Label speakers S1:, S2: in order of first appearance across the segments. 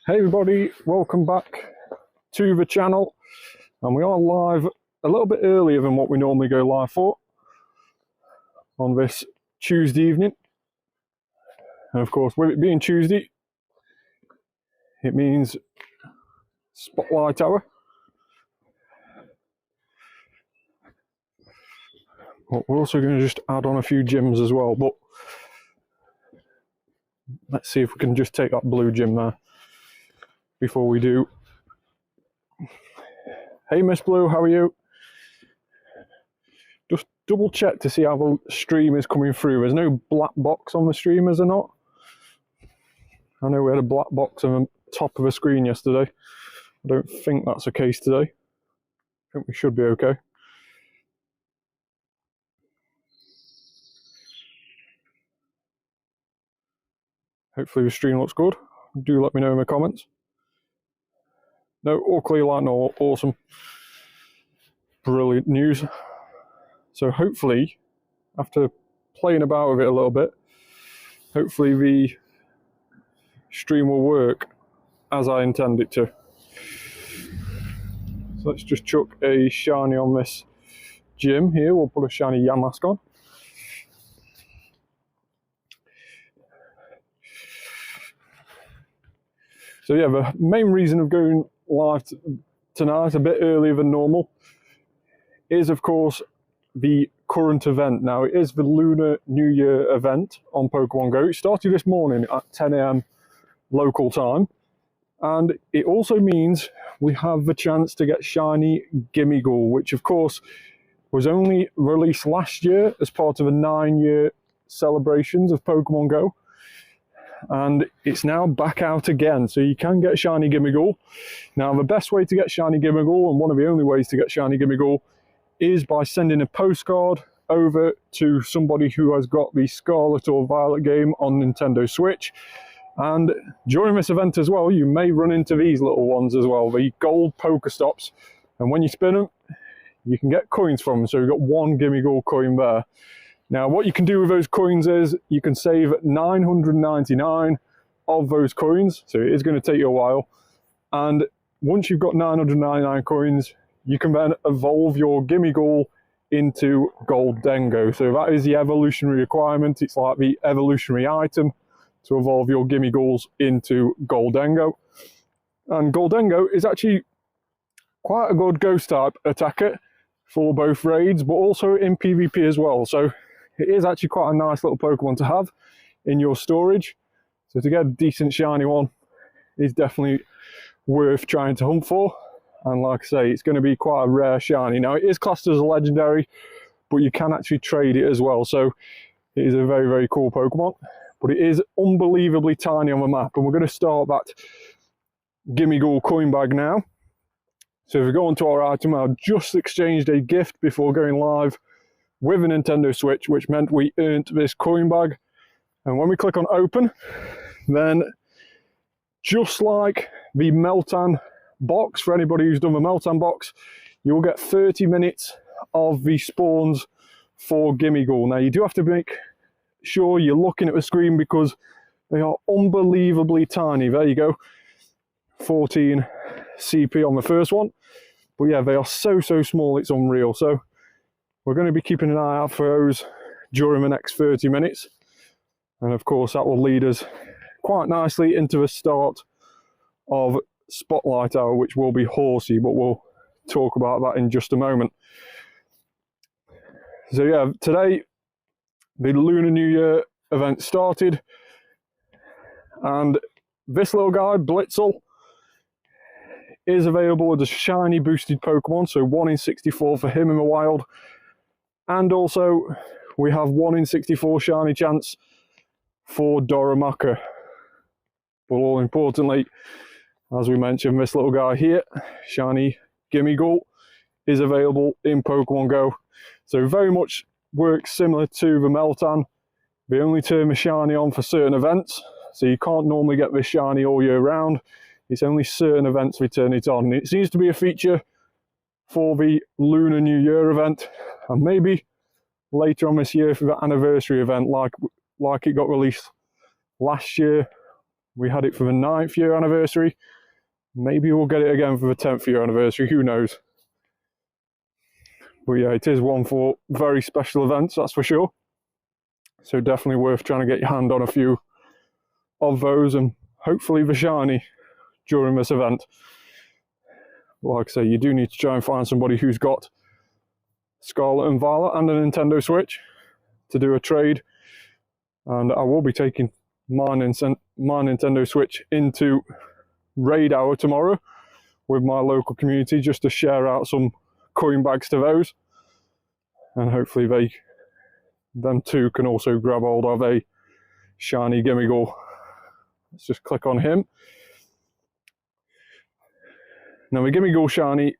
S1: Hey everybody, welcome back to the channel, and we are live a little bit earlier than what we normally go live for on this Tuesday evening. And of course, with it being Tuesday, it means Spotlight Hour. But we're also going to just add on a few gyms as well, but let's see if we can just take that blue gym there before we do. Hey Miss Blue, how are you? Just double check to see how the stream is coming through. There's no black box on the stream, is there not? I know we had a black box on the top of the screen yesterday. I don't think that's the case today. I think we should be okay. Hopefully the stream looks good. Do let me know in the comments. No, all clear like normal. Awesome. Brilliant news. So hopefully, after playing about with it a little bit, hopefully the stream will work as I intend it to. So let's just chuck a shiny on this gym here. We'll put a shiny Yamask on. So yeah, the main reason of going live tonight a bit earlier than normal is of course the current event. Now it is the Lunar New Year event on Pokemon Go. It started this morning at 10 AM local time, and it also means we have the chance to get shiny Gimmighoul, which of course was only released last year as part of the 9-year celebrations of Pokemon Go. And it's now back out again, so you can get shiny Gimmighoul. Now the best way to get shiny Gimmighoul, and one of the only ways to get shiny Gimmighoul, is by sending a postcard over to somebody who has got the Scarlet or Violet game on Nintendo Switch. And during this event as well, you may run into these little ones as well, the gold Pokestops, and when you spin them you can get coins from them. So you've got one Gimmighoul coin there. Now what you can do with those coins is you can save 999 of those coins, so it is going to take you a while, and once you've got 999 coins you can then evolve your Gimmighoul into Goldengo. So that is the evolutionary requirement. It's like the evolutionary item to evolve your Gimmighouls into Goldengo. And Goldengo is actually quite a good ghost type attacker for both raids but also in PvP as well. So it is actually quite a nice little Pokemon to have in your storage. So to get a decent shiny one is definitely worth trying to hunt for. And like I say, it's going to be quite a rare shiny. Now it is classed as a legendary, but you can actually trade it as well. So it is a very, very cool Pokemon. But it is unbelievably tiny on the map. And we're going to start that Gimmighoul coin bag now. So if we go onto our item, I've just exchanged a gift before going live with a Nintendo Switch, which meant we earned this coin bag. And when we click on open, then just like the Meltan box, for anybody who's done the Meltan box, you will get 30 minutes of the spawns for Gimmighoul. Now you do have to make sure you're looking at the screen because they are unbelievably tiny. There you go, 14 CP on the first one. But yeah, they are so small, it's unreal. So we're going to be keeping an eye out for those during the next 30 minutes. And of course that will lead us quite nicely into the start of Spotlight Hour, which will be Horsea, but we'll talk about that in just a moment. So yeah, today the Lunar New Year event started, and this little guy, Blitzel, is available as a shiny boosted Pokemon, so 1 in 64 for him in the wild. And also, we have 1 in 64 shiny chance for Doromaka. But all importantly, as we mentioned, this little guy here, shiny Gimmighoul, is available in Pokemon Go. So very much works similar to the Meltan. They only turn the shiny on for certain events, so you can't normally get this shiny all year round. It's only certain events we turn it on. It seems to be a feature for the Lunar New Year event, and maybe later on this year for the anniversary event like it got released last year We had it for the 9th year anniversary. Maybe we'll get it again for the 10th year anniversary, who knows. But yeah, it is one for very special events, that's for sure. So definitely worth trying to get your hand on a few of those, and hopefully the shiny during this event. Like I say, you do need to try and find somebody who's got Scarlet and Violet and a Nintendo Switch to do a trade. And I will be taking my Nintendo Switch into Raid Hour tomorrow with my local community, just to share out some coin bags to those. And hopefully them two can also grab hold of a shiny Gimmighoul. Let's just click on him. Now the Gimmighoul shiny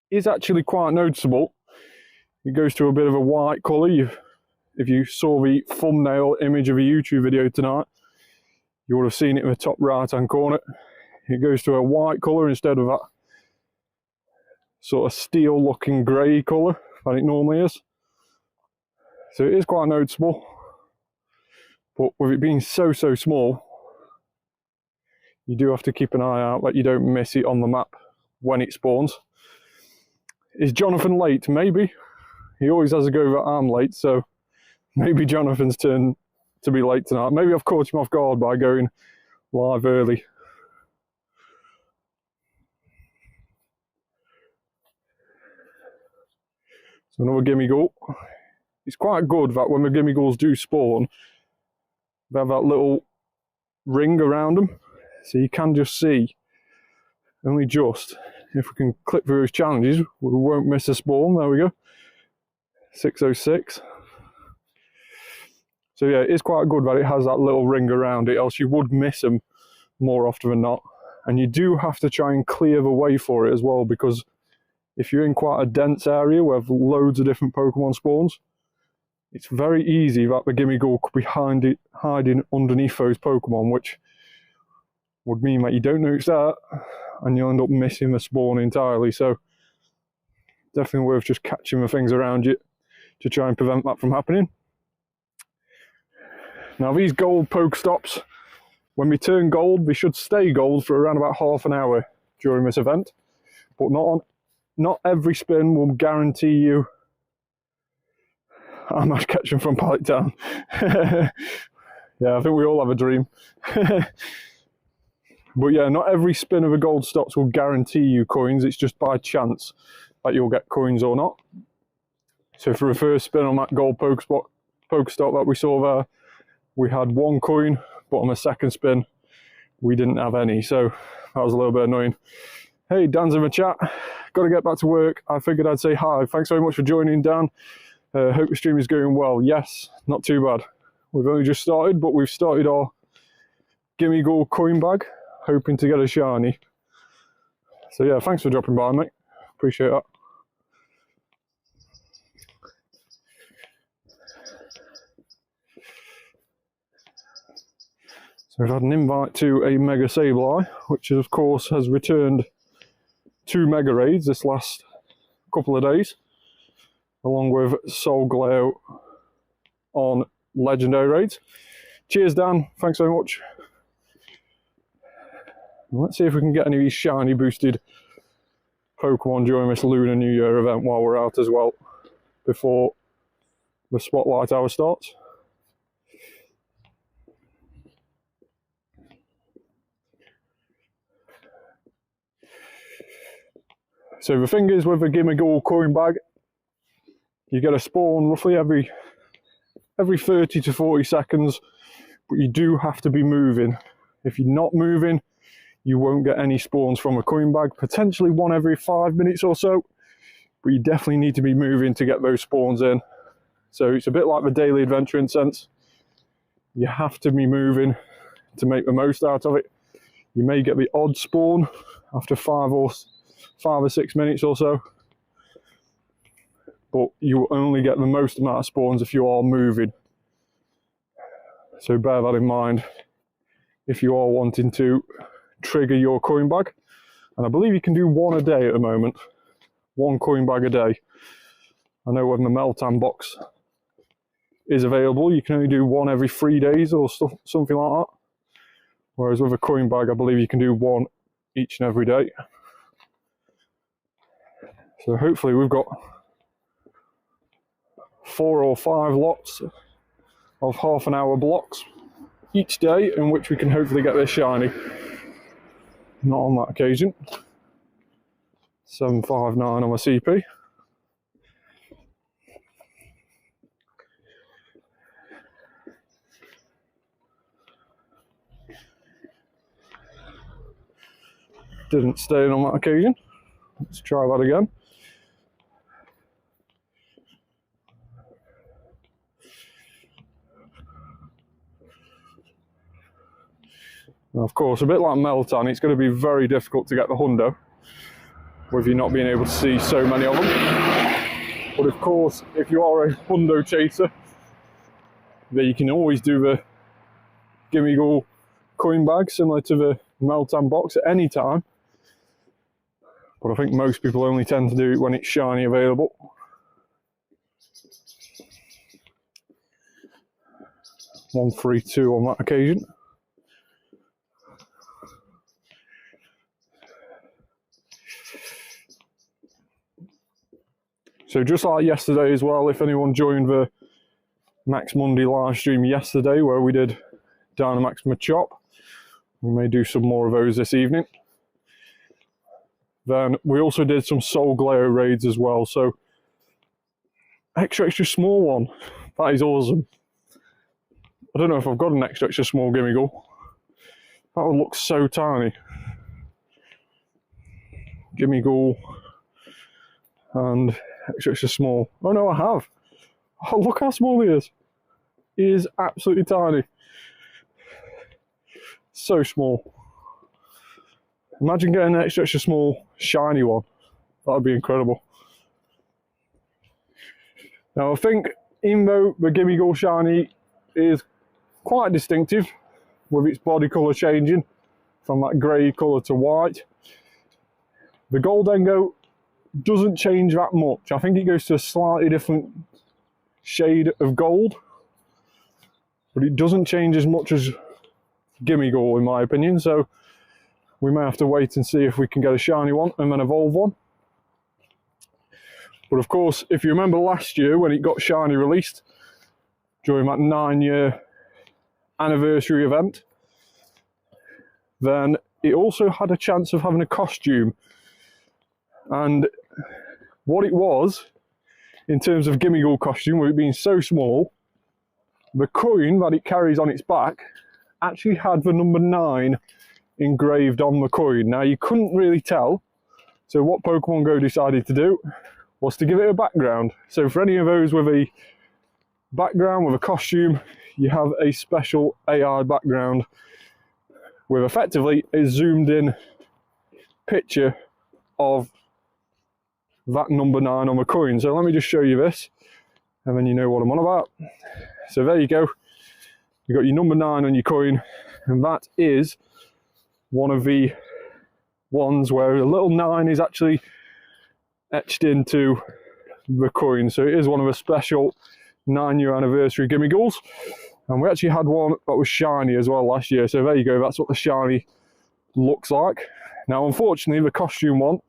S1: is actually quite noticeable. It goes to a bit of a white colour. If you saw the thumbnail image of a YouTube video tonight, you would have seen it in the top right hand corner. It goes to a white colour instead of that sort of steel looking grey colour that it normally is. So it is quite noticeable, but with it being so small, you do have to keep an eye out that you don't miss it on the map when it spawns. Is Jonathan late? Maybe. He always has a go that I'm late, so maybe Jonathan's turn to be late tonight. Maybe I've caught him off guard by going live early. So another Gimmighoul. It's quite good that when the Gimmighouls do spawn, they have that little ring around them, so you can just see, only just, if we can click through his challenges, we won't miss a spawn. There we go, 606. So yeah, it's quite good that it has that little ring around it, else you would miss them more often than not. And you do have to try and clear the way for it as well, because if you're in quite a dense area where there's loads of different Pokemon spawns, it's very easy that the Gimmighoul could be hiding underneath those Pokemon, which would mean that you don't notice that and you'll end up missing the spawn entirely. So definitely worth just catching the things around you to try and prevent that from happening. Now these gold Pokestops, when we turn gold, they should stay gold for around about half an hour during this event, but not every spin will guarantee you. I might catch him from Pallet Town. Yeah, I think we all have a dream. But yeah, not every spin of a gold stops will guarantee you coins. It's just by chance that you'll get coins or not. So for the first spin on that gold Pokestop that we saw there, we had 1 coin, but on the second spin, we didn't have any. So that was a little bit annoying. Hey, Dan's in the chat. Got to get back to work. I figured I'd say hi. Thanks very much for joining, Dan. Hope the stream is going well. Yes, not too bad. We've only just started, but we've started our Gimmighoul coin bag, hoping to get a shiny. So yeah, thanks for dropping by, mate. Appreciate that. So we've had an invite to a Mega Sableye, which of course has returned 2 Mega Raids this last couple of days, along with Soul Glow on Legendary Raids. Cheers, Dan. Thanks very much. Let's see if we can get any of these shiny boosted Pokemon during this Lunar New Year event while we're out as well, before the Spotlight Hour starts. So the thing is, with a Gimmighoul coin bag, you get a spawn roughly every 30 to 40 seconds, but you do have to be moving. If you're not moving, you won't get any spawns from a coin bag, potentially 1 every 5 minutes or so, but you definitely need to be moving to get those spawns in. So it's a bit like the daily adventure in sense. You have to be moving to make the most out of it. You may get the odd spawn after 5 or 6 minutes or so, but you will only get the most amount of spawns if you are moving. So bear that in mind if you are wanting to trigger your coin bag. And I believe you can do 1 a day at the moment. 1 coin bag a day. I know when the Meltan box is available, you can only do 1 every 3 days or something like that. Whereas with a coin bag, I believe you can do one each and every day. So hopefully we've got 4 or 5 lots of half-an-hour blocks each day in which we can hopefully get this shiny. Not on that occasion. 759 on my CP. Didn't stay in on that occasion. Let's try that again. Now, of course, a bit like Meltan, it's going to be very difficult to get the hundo with you not being able to see so many of them. But of course, if you are a hundo chaser, then you can always do the Gimmighoul coin bag similar to the Meltan box at any time. But I think most people only tend to do it when it's shiny available. $132 on that occasion. So just like yesterday as well, if anyone joined the Max Monday live stream yesterday where we did Dynamax Machop, we may do some more of those this evening. Then we also did some Soul Glare raids as well, so extra small one, that is awesome. I don't know if I've got an extra small Gimmighoul. That one looks so tiny. Gimmighoul and extra small. Oh no, I have. Oh, look how small he is. He is absolutely tiny. So small. Imagine getting an extra small shiny one. That would be incredible. Now I think even though the Gimmighoul shiny is quite distinctive with its body colour changing from that grey colour to white, the Goldengo doesn't change that much. I think it goes to a slightly different shade of gold, but it doesn't change as much as Gimmighoul in my opinion, so we may have to wait and see if we can get a shiny one and then evolve one. But of course, if you remember last year when it got shiny released during that 9-year anniversary event, then it also had a chance of having a costume. And what it was, in terms of Gimmighoul costume, with it being so small, the coin that it carries on its back actually had the number 9 engraved on the coin. Now you couldn't really tell, so what Pokemon Go decided to do was to give it a background. So for any of those with a background, with a costume, you have a special AI background with effectively a zoomed in picture of that number 9 on the coin. So let me just show you this and then you know what I'm on about. So there you go, you've got your number 9 on your coin, and that is one of the ones where a little 9 is actually etched into the coin. So it is one of the special 9-year anniversary Gimmighouls, and we actually had one that was shiny as well last year. So there you go, that's what the shiny looks like. Now unfortunately the costume one,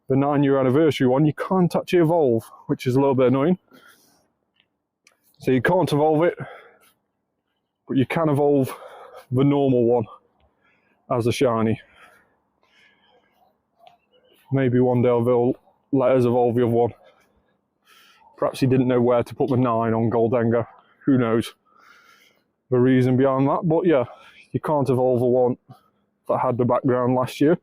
S1: the 9-year anniversary one, you can't actually evolve, which is a little bit annoying. So you can't evolve it, but you can evolve the normal one as a shiny. Maybe one day they'll let us evolve the other one. Perhaps he didn't know where to put the 9 on Goldengo. Who knows the reason behind that, but yeah, you can't evolve the one that had the background last year.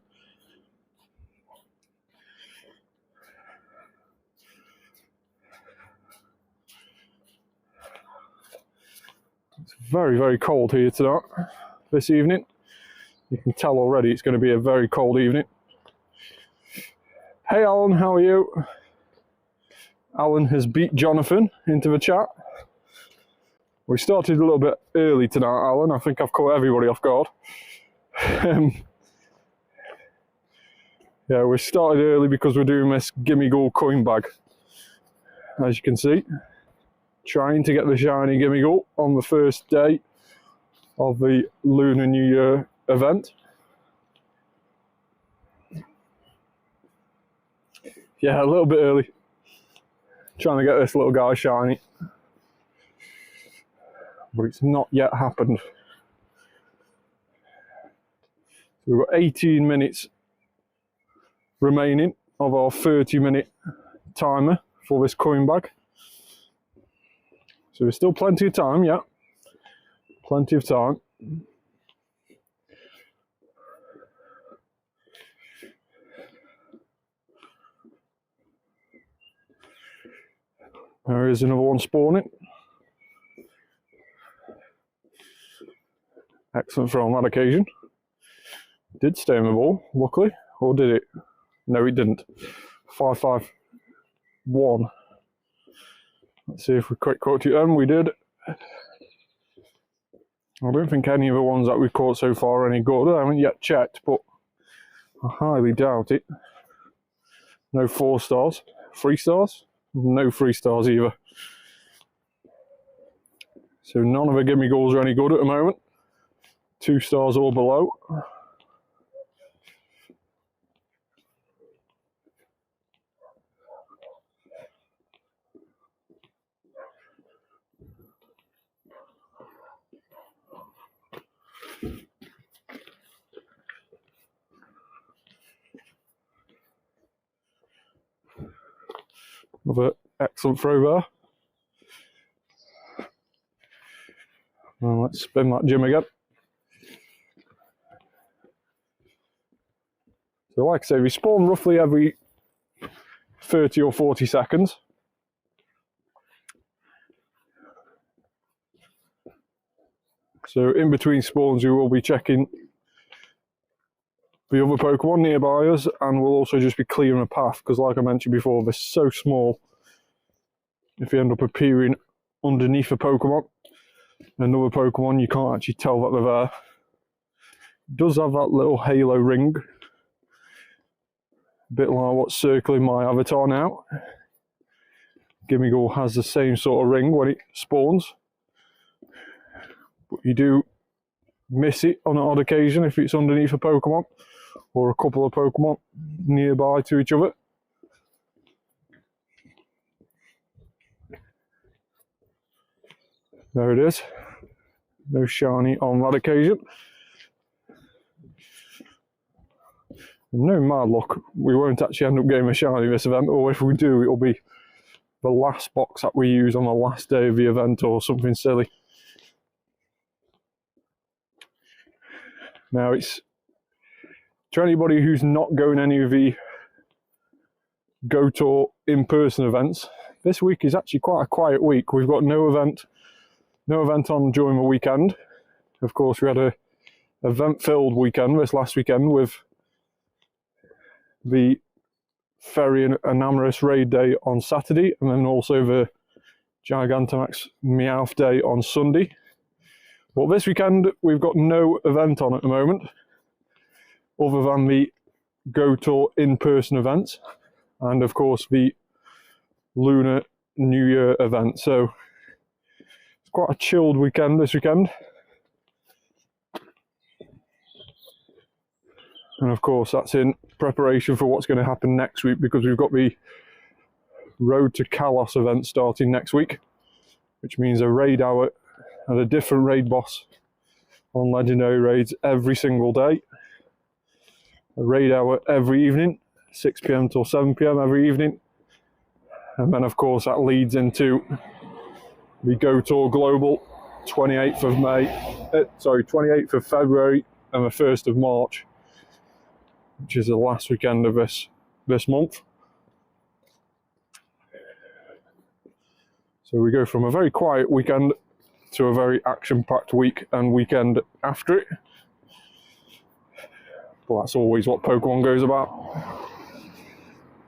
S1: It's very, very cold here tonight, this evening. You can tell already it's going to be a very cold evening. Hey Alan, how are you? Alan has beat Jonathan into the chat. We started a little bit early tonight, Alan. I think I've caught everybody off guard. Yeah, we started early because we're doing this Gimmighoul coin bag. As you can see, trying to get the shiny Gimmighoul on the first day of the Lunar New Year event. Yeah, a little bit early. Trying to get this little guy shiny. But it's not yet happened. So we've got 18 minutes remaining of our 30-minute timer for this coin bag. So there's still plenty of time, yeah. Plenty of time. There is another one spawning. Excellent throw on that occasion. Did stay in the ball, luckily. Or did it? No, it didn't. 5-5-1. Let's see if we quick caught it. We did. I don't think any of the ones that we've caught so far are any good. I haven't yet checked, but I highly doubt it. No 4 stars. 3 stars? No 3 stars either. So none of the gimme goals are any good at the moment. 2 stars or below. Another excellent throw there. Well, let's spin that gym again. So like I say, we spawn roughly every 30 or 40 seconds. So in between spawns, we will be checking the other Pokemon nearby us, and we'll also just be clearing a path, because like I mentioned before, they're so small. If you end up appearing underneath a Pokemon, another Pokemon, you can't actually tell that they're there. It does have that little halo ring, a bit like what's circling my avatar now. Gimmighoul has the same sort of ring when it spawns, but you do miss it on an odd occasion if it's underneath a Pokemon or a couple of Pokemon nearby to each other. There it is. No shiny on that occasion. No mad luck, we won't actually end up getting a shiny this event, or if we do, it'll be the last box that we use on the last day of the event or something silly. Now, it's to anybody who's not going any of the Go Tour in-person events, this week is actually quite a quiet week. We've got no event on during the weekend. Of course, we had a event-filled weekend this last weekend with the Fairy and Enamorous raid day on Saturday, and then also the Gigantamax Meowth day on Sunday. But this weekend, we've got no event on at the moment, other than the Go Tour in-person events, and of course the Lunar New Year event. So it's quite a chilled weekend this weekend. And of course, that's in preparation for what's going to happen next week, because we've got the Road to Kalos event starting next week, which means a raid hour and a different raid boss on legendary raids every single day. A raid hour every evening, 6 PM till 7 PM every evening. And then of course that leads into the Go Tour Global 28th of February and the 1st of March, which is the last weekend of this month. So we go from a very quiet weekend to a very action-packed week and weekend after it. But that's always what Pokemon goes about.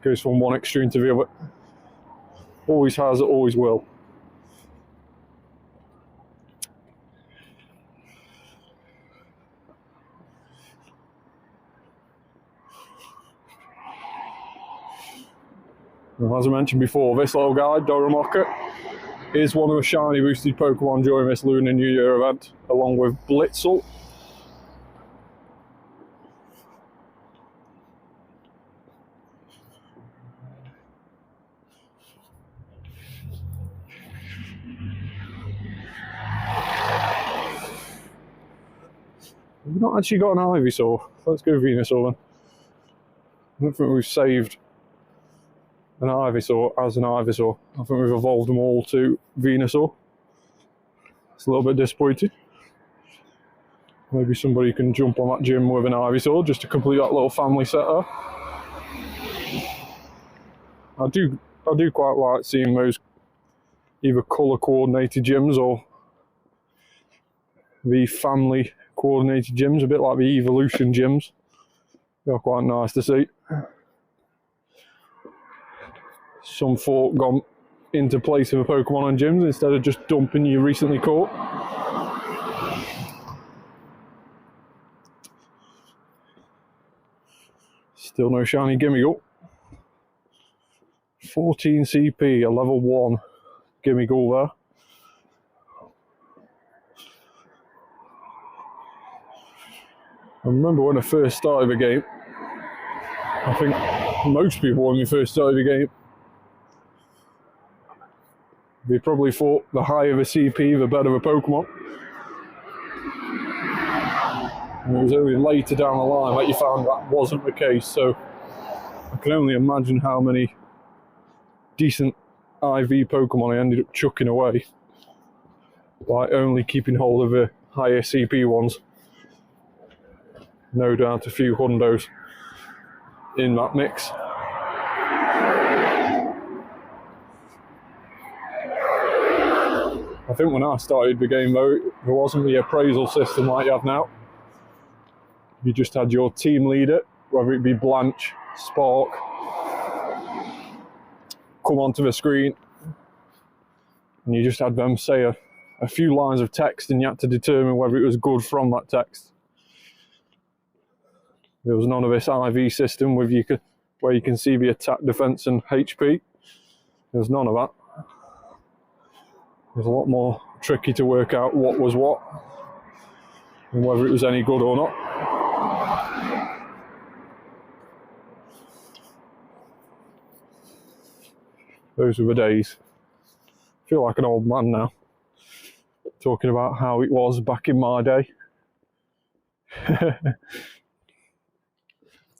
S1: Goes from one extreme to the other. Always has, always will. And as I mentioned before, this little guy, Doromoka, is one of the shiny boosted Pokemon during this Lunar New Year event, along with Blitzel We've not actually got an Ivysaur. Let's go Venusaur then. I don't think we've saved an Ivysaur as an Ivysaur. I think we've evolved them all to Venusaur. It's a little bit disappointing. Maybe somebody can jump on that gym with an Ivysaur just to complete that little family setup. I do quite like seeing those either colour coordinated gyms or the family coordinated gyms, a bit like the evolution gyms. They're quite nice to see. Some thought gone into place of a Pokemon on gyms instead of just dumping you recently caught. Still no shiny Gimmighoul. 14 CP, a level 1 Gimmighoul there. I remember when I first started the game, I think most people when we first started the game, they probably thought the higher the CP, the better the Pokemon. And it was only later down the line that you found that wasn't the case, so I can only imagine how many decent IV Pokemon I ended up chucking away by only keeping hold of the higher CP ones. No doubt a few hundos in that mix. I think when I started the game though, there wasn't the appraisal system like you have now. You just had your team leader, whether it be Blanche, Spark, come onto the screen, and you just had them say a few lines of text and you had to determine whether it was good from that text. There was none of this IV system with where you can see the attack, defense and HP. There was none of that. It was a lot more tricky to work out what was what and whether it was any good or not. Those were the days. I feel like an old man now, talking about how it was back in my day.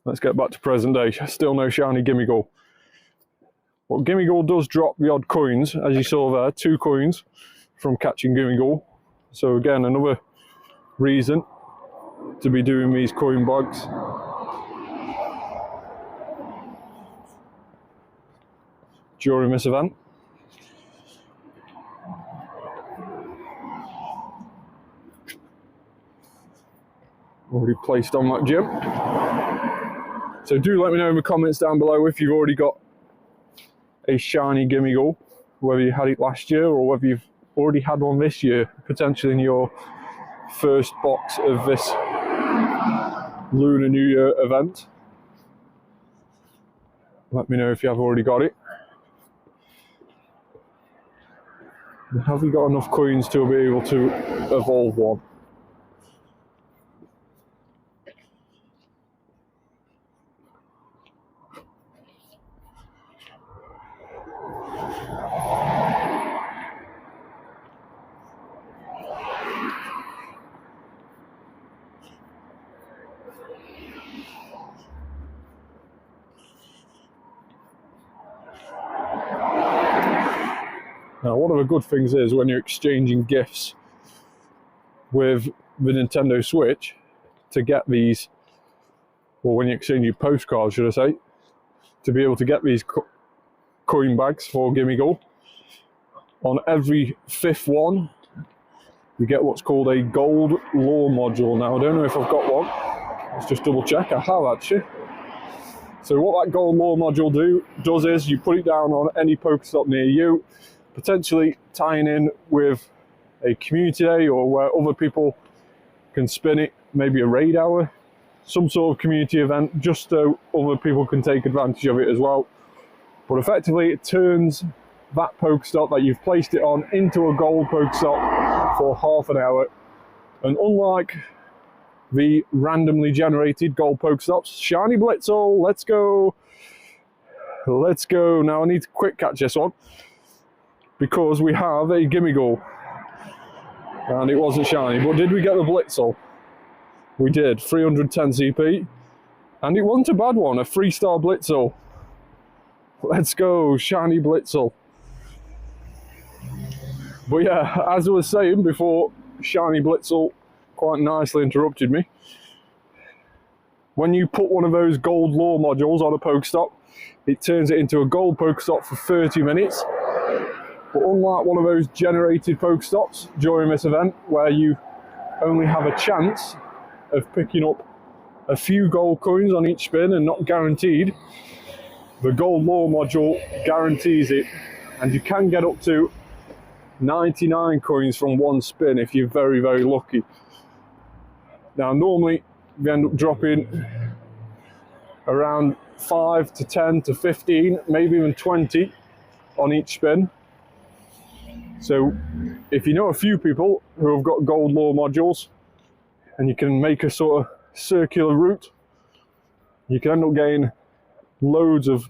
S1: Let's get back to present day. Still no shiny Gimmighoul. But Gimmighoul does drop the odd coins, as you saw there, 2 coins from catching Gimmighoul. So again, another reason to be doing these coin bags. During this event. Already placed on that gym. So do let me know in the comments down below if you've already got a shiny Gimmighoul, whether you had it last year or whether you've already had one this year, potentially in your first box of this Lunar New Year event. Let me know if you have already got it. Have you got enough coins to be able to evolve one? Now, one of the good things is when you're exchanging gifts with the Nintendo Switch to get these, or when you exchange your postcards, should I say, to be able to get these coin bags for Gimmighoul. On every 5th one, you get what's called a gold lore module. Now, I don't know if I've got one. Let's just double check. I have actually. So what that gold lore module does is you put it down on any Pokestop near you, potentially tying in with a community day or where other people can spin it, maybe a raid hour, some sort of community event, just so other people can take advantage of it as well. But effectively it turns that Pokestop that you've placed it on into a gold Pokestop for half an hour. And unlike the randomly generated gold Pokestops, shiny Blitzle, let's go. Let's go. Now I need to quick catch this one, because we have a Gimmighoul, and it wasn't shiny. But did we get the Blitzle? We did, 310 CP. And it wasn't a bad one, a 3-star Blitzel. Let's go, shiny Blitzel. But yeah, as I was saying before, shiny Blitzel quite nicely interrupted me. When you put one of those gold lure modules on a Pokestop, it turns it into a gold Pokestop for 30 minutes. But unlike one of those generated Pokestops during this event, where you only have a chance of picking up a few gold coins on each spin and not guaranteed, the gold lure module guarantees it, and you can get up to 99 coins from one spin if you're very, very lucky. Now, normally we end up dropping around 5 to 10 to 15, maybe even 20 on each spin. So if you know a few people who have got gold lure modules and you can make a sort of circular route, you can end up getting loads of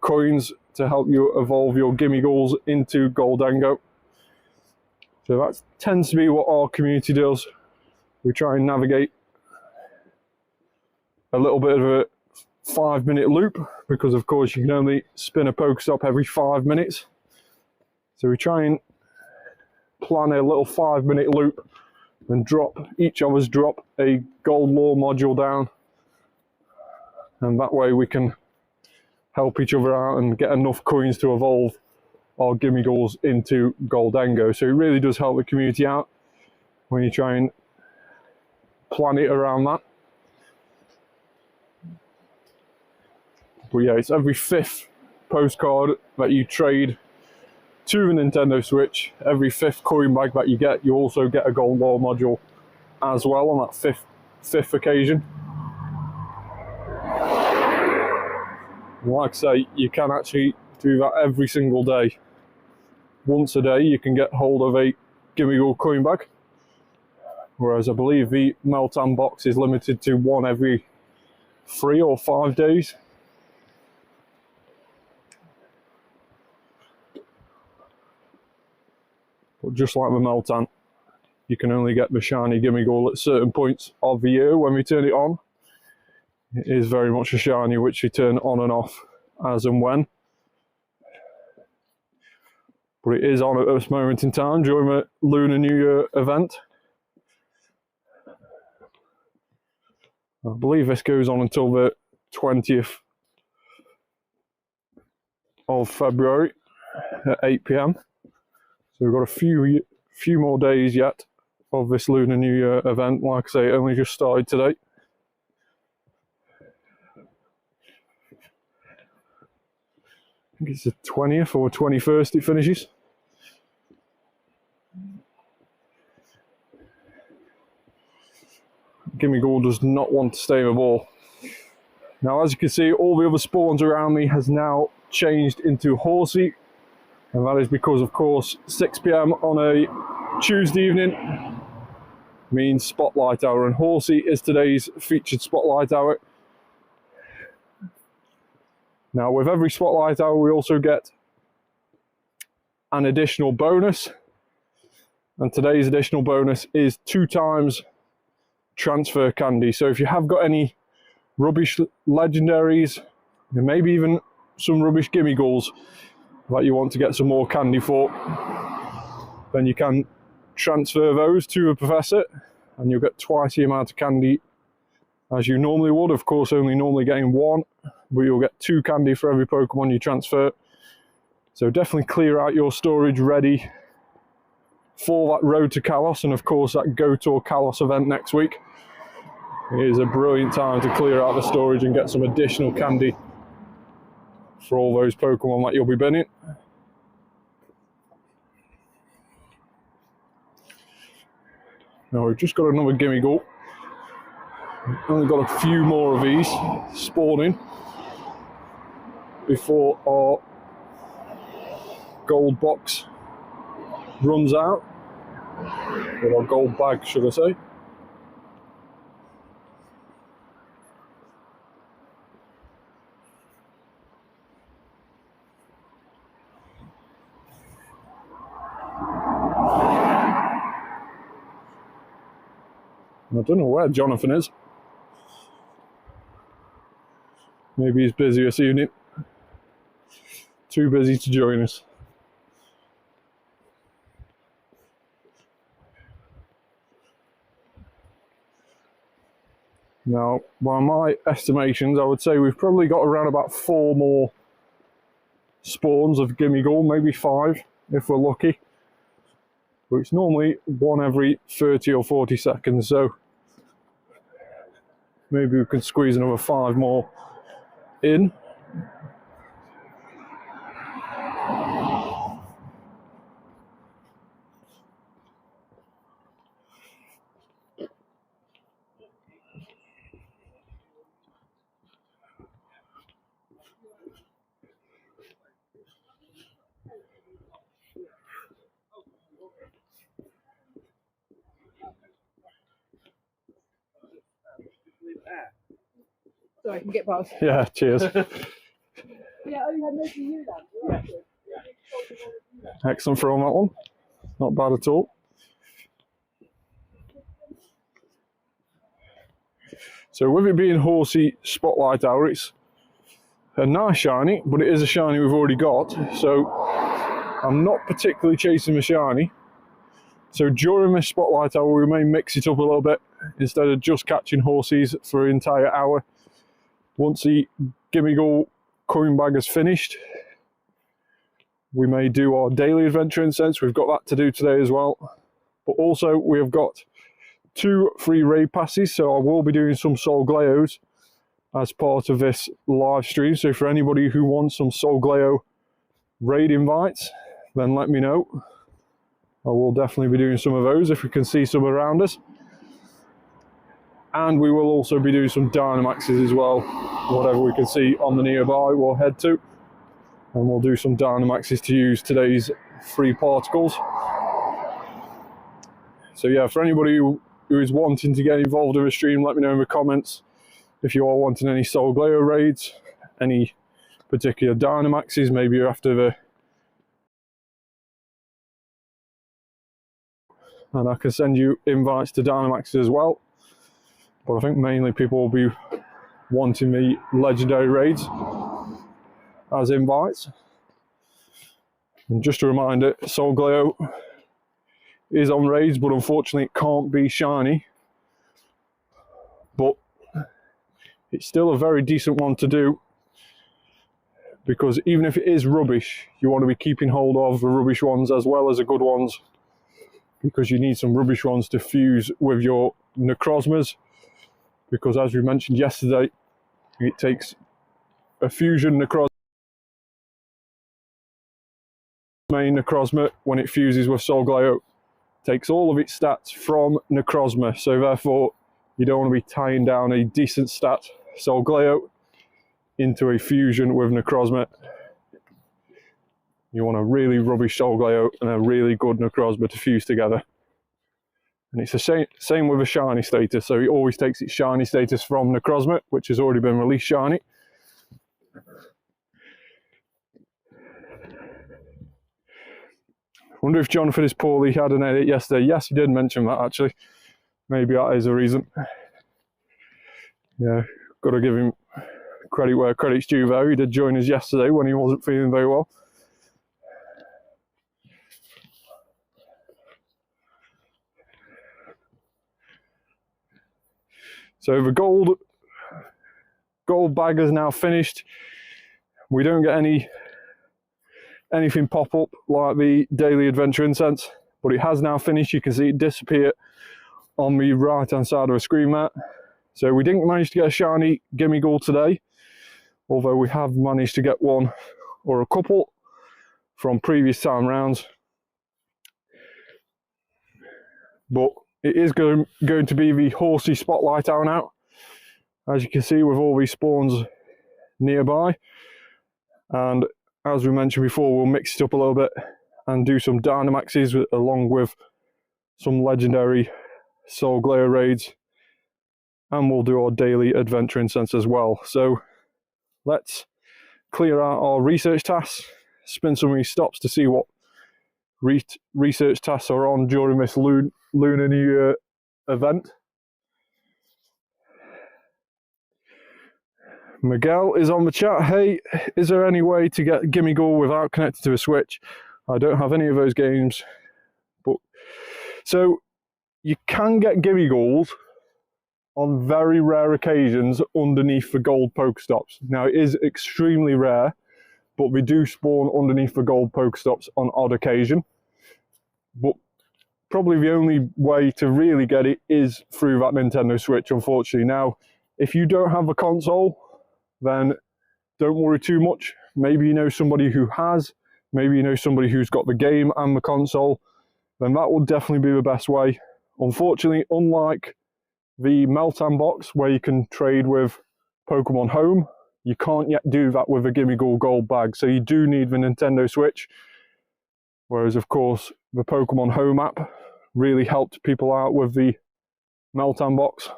S1: coins to help you evolve your Gimmighoul's into Goldango. So that tends to be what our community does. We try and navigate a little bit of a 5-minute loop, because of course you can only spin a Pokestop every 5 minutes. So we try and plan a little 5-minute loop and each of us drop a gold lure module down, and that way we can help each other out and get enough coins to evolve our Gimmighoul's into Goldango. So it really does help the community out when you try and plan it around that. But yeah, it's every 5th postcard that you trade to the Nintendo Switch. Every 5th coin bag that you get, you also get a gold lure module as well on that fifth occasion. And like I say, you can actually do that every single day. Once a day you can get hold of a Gimmighoul coin bag, whereas I believe the Meltan box is limited to one every 3 or 5 days. But just like the Meltan, you can only get the shiny Gimmighoul at certain points of the year when we turn it on. It is very much a shiny which you turn on and off as and when. But it is on at this moment in time during the Lunar New Year event. I believe this goes on until the 20th of February at 8 PM. So we've got a few more days yet of this Lunar New Year event. Like I say, it only just started today. I think it's the 20th or 21st it finishes. Gimmighoul does not want to stay in the ball. Now, as you can see, all the other spawns around me has now changed into Horsea, and that is because, of course, 6 PM on a Tuesday evening means Spotlight Hour, and Horsea is today's featured Spotlight Hour. Now, with every Spotlight Hour, we also get an additional bonus, and today's additional bonus is 2 times transfer candy. So if you have got any rubbish legendaries, maybe even some rubbish Gimmighoul's that you want to get some more candy for, then you can transfer those to a professor and you'll get twice the amount of candy as you normally would. Of course, only normally getting 1, but you'll get 2 candy for every Pokemon you transfer. So definitely clear out your storage ready for that Road to Kalos, and of course that Go Tour Kalos event next week. It is a brilliant time to clear out the storage and get some additional candy for all those Pokemon that you'll be binning. Now we've just got another Gimmighoul. Only got a few more of these spawning before our gold box runs out, or our gold bag, should I say. I don't know where Jonathan is. Maybe he's busy this evening. Too busy to join us. Now, by my estimations, I would say we've probably got around about 4 more spawns of Gimmighoul, maybe 5 if we're lucky. But it's normally 1 every 30 or 40 seconds, so maybe we can squeeze another 5 more in.
S2: So I can get past.
S1: Yeah, cheers.
S2: Yeah, I had nothing new then.
S1: Excellent throw on that one. Not bad at all. So with it being Horsea Spotlight Hour, it's a nice shiny, but it is a shiny we've already got. So I'm not particularly chasing the shiny. So during this Spotlight Hour, we may mix it up a little bit instead of just catching Horseas for an entire hour. Once the Gimmighoul coin bag is finished, we may do our daily adventure incense. We've got that to do today as well. But also we have got 2 free raid passes, so I will be doing some Solgleos as part of this live stream. So for anybody who wants some Solgleo raid invites, then let me know. I will definitely be doing some of those if we can see some around us. And we will also be doing some Dynamaxes as well. Whatever we can see on the nearby, we'll head to. And we'll do some Dynamaxes to use today's free particles. So yeah, for anybody who is wanting to get involved in the stream, let me know in the comments if you are wanting any Solgleo raids, any particular Dynamaxes, maybe you're after the... And I can send you invites to Dynamaxes as well. But I think mainly people will be wanting the legendary raids as invites. And just a reminder, Solgleo is on raids, but unfortunately it can't be shiny. But it's still a very decent one to do, because even if it is rubbish, you want to be keeping hold of the rubbish ones as well as the good ones, because you need some rubbish ones to fuse with your Necrozmas. Because as we mentioned yesterday, it takes a fusion Necrozma, main Necrozma, when it fuses with Solgleo, takes all of its stats from Necrozma. So therefore, you don't want to be tying down a decent stat Solgleo into a fusion with Necrozma. You want a really rubbish Solgleo and a really good Necrozma to fuse together. And it's the same with a shiny status, so it always takes its shiny status from Necrozma, which has already been released shiny. Wonder if Jonathan is poorly, had an edit yesterday. Yes, he did mention that actually. Maybe that is a reason. Yeah, got to give him credit where credit's due though. He did join us yesterday when he wasn't feeling very well. So the gold bag is now finished. We don't get anything pop up like the daily adventure incense, but it has now finished. You can see it disappear on the right hand side of the screen there. So we didn't manage to get a shiny Gimmighoul today, although we have managed to get one or a couple from previous time rounds. But it is going to be the Horsea Spotlight Hour now, as you can see, with all these spawns nearby. And as we mentioned before, we'll mix it up a little bit and do some Dynamaxes along with some legendary Solgleo raids, and we'll do our daily adventure incense as well. So let's clear out our research tasks, spin some of these stops to see what research tasks are on during this Lunar New Year event. Miguel is on the chat. Hey, is there any way to get Gimmighoul without connected to a Switch? I don't have any of those games. But so you can get Gimmighouls on very rare occasions underneath the gold Pokestops. Now it is extremely rare, but they do spawn underneath the gold Pokestops on odd occasion. But probably the only way to really get it is through that Nintendo Switch, unfortunately. Now, if you don't have a console, then don't worry too much. Maybe you know somebody who has, maybe you know somebody who's got the game and the console, then that will definitely be the best way. Unfortunately, unlike the Meltan box where you can trade with Pokemon Home, you can't yet do that with a Gimmighoul gold bag, so you do need the Nintendo Switch. Whereas, of course, the Pokemon Home app really helped people out with the Meltan box.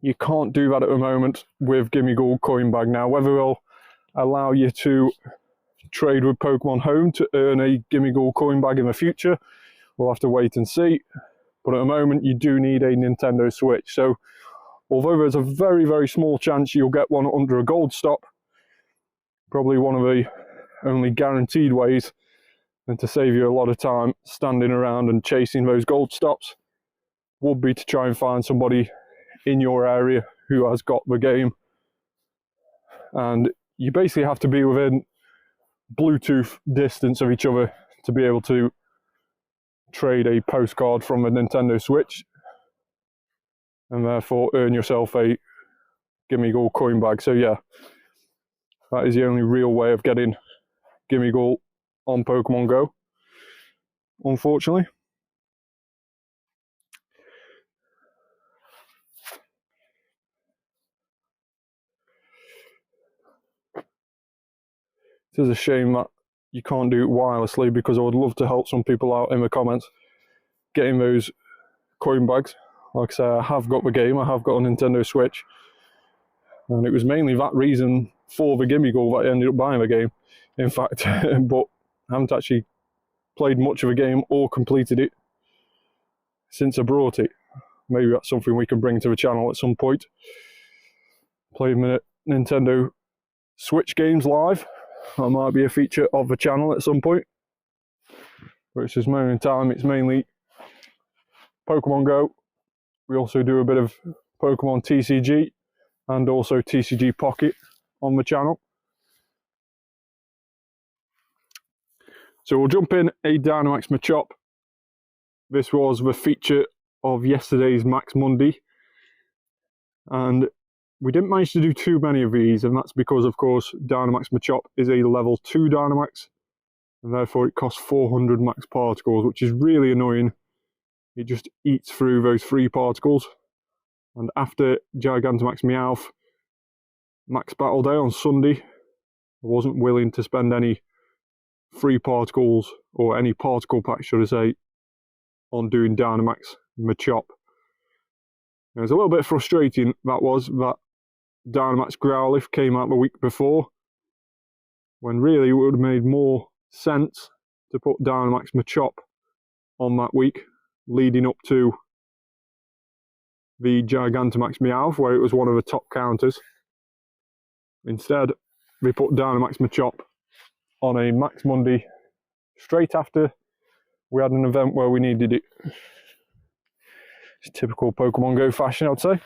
S1: You can't do that at the moment with Gimmighoul coin bag. Now, whether it'll allow you to trade with Pokemon Home to earn a Gimmighoul coin bag in the future, we'll have to wait and see. But at the moment, you do need a Nintendo Switch. So, although there's a very, very small chance you'll get one under a gold stop, probably one of the only guaranteed ways, and to save you a lot of time standing around and chasing those gold stops, would be to try and find somebody in your area who has got the game. And you basically have to be within Bluetooth distance of each other to be able to trade a postcard from a Nintendo Switch and therefore earn yourself a Gimmighoul coin bag. So yeah, that is the only real way of getting Gimmighoul on Pokemon Go, unfortunately. It is a shame that you can't do it wirelessly, because I would love to help some people out in the comments getting those coin bags. Like I say, I have got the game, I have got a Nintendo Switch, and it was mainly that reason for the Gimmighoul that I ended up buying the game, in fact. But I haven't actually played much of the game or completed it since I brought it. Maybe that's something we can bring to the channel at some point. Playing the Nintendo Switch games live. That might be a feature of the channel at some point. But it's this moment in time, it's mainly Pokemon Go. We also do a bit of Pokemon TCG and also TCG Pocket on the channel. So we'll jump in a Dynamax Machop. This was the feature of yesterday's Max Monday. And we didn't manage to do too many of these, and that's because, of course, Dynamax Machop is a level 2 Dynamax, and therefore it costs 400 max particles, which is really annoying. It just eats through those free particles. And after Gigantamax Meowth Max Battle Day on Sunday, I wasn't willing to spend any free particles, or any particle packs, should I say, on doing Dynamax Machop. It was a little bit frustrating, that Dynamax Growlithe came out the week before, when really it would have made more sense to put Dynamax Machop on that week, leading up to the Gigantamax Meowth, where it was one of the top counters. Instead, they put Dynamax Machop on a Max Monday straight after we had an event where we needed it. It's typical Pokemon Go fashion, I'd say.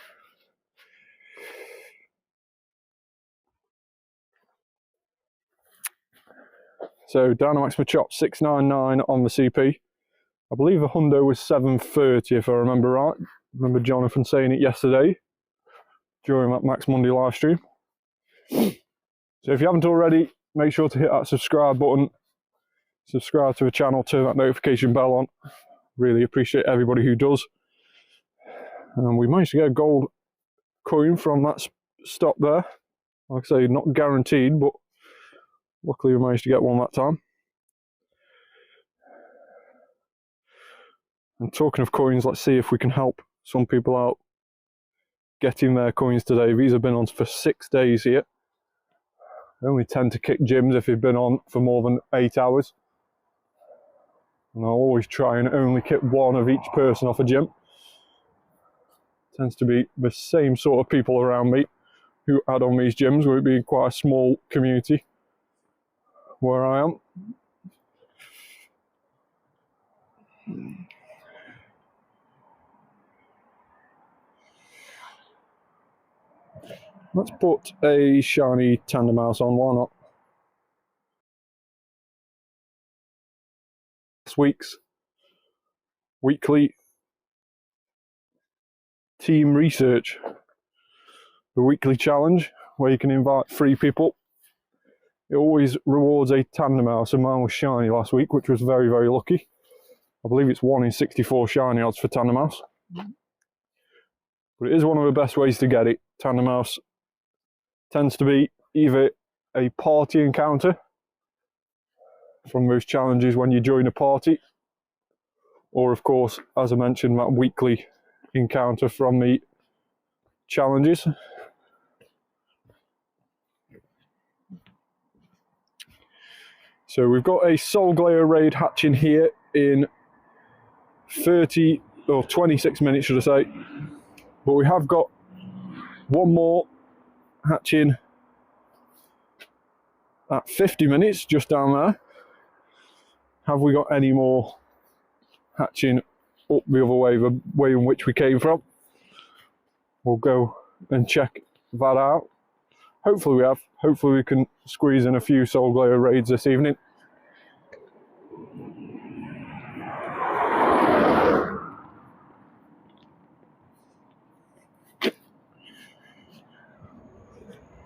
S1: So Dynamax Machop 699 on the CP. I believe the hundo was 730 if I remember right. I remember Jonathan saying it yesterday during that Max Monday live stream. So if you haven't already, make sure to hit that subscribe button. Subscribe to the channel, turn that notification bell on. Really appreciate everybody who does. And we managed to get a gold coin from that stop there. Like I say, not guaranteed, but luckily we managed to get one that time. And talking of coins, let's see if we can help some people out getting their coins today. These have been on for 6 days here. They only tend to kick gyms if they've been on for more than 8 hours. And I'll always try and only kick one of each person off a gym. Tends to be the same sort of people around me who add on these gyms, with it being quite a small community where I am. Let's put a shiny Tandem Mouse on, why not? This week's weekly team research, the weekly challenge where you can invite 3 people. It always rewards a Tandem Mouse, and mine was shiny last week, which was very, very lucky. I believe it's 1 in 64 shiny odds for Tandem Mouse. But it is one of the best ways to get it. Tandem Mouse tends to be either a party encounter from those challenges when you join a party, or of course, as I mentioned, that weekly encounter from the challenges. So we've got a Soul Glayer raid hatching here in 30 or 26 minutes, should I say. But we have got one more hatching at 50 minutes, just down there. Have we got any more hatching up the other way, the way in which we came from? We'll go and check that out. Hopefully we have. Hopefully we can squeeze in a few Soul Glayer raids this evening.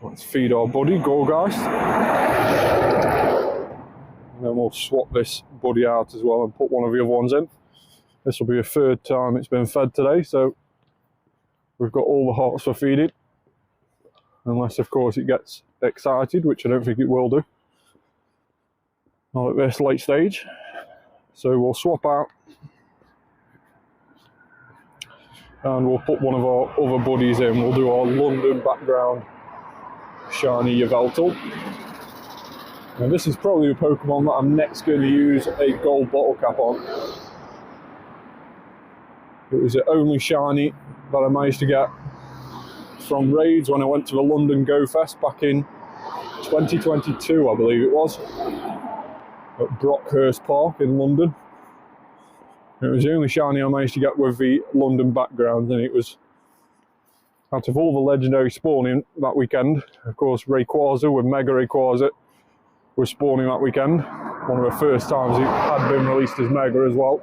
S1: Let's feed our buddy, Gorgeist. And then we'll swap this buddy out as well and put one of the other ones in. This will be the 3rd time it's been fed today, so we've got all the hearts for feeding. Unless, of course, it gets excited, which I don't think it will do. Not at this late stage. So we'll swap out. And we'll put one of our other buddies in. We'll do our London background shiny Yveltal. And this is probably the Pokemon that I'm next going to use a gold bottle cap on. It was the only shiny that I managed to get from raids when I went to the London Go Fest back in 2022, I believe it was, at Brockhurst Park in London. It was the only shiny I managed to get with the London background, and it was, out of all the legendary spawning that weekend, of course Rayquaza with Mega Rayquaza was spawning that weekend. One of the first times it had been released as Mega as well.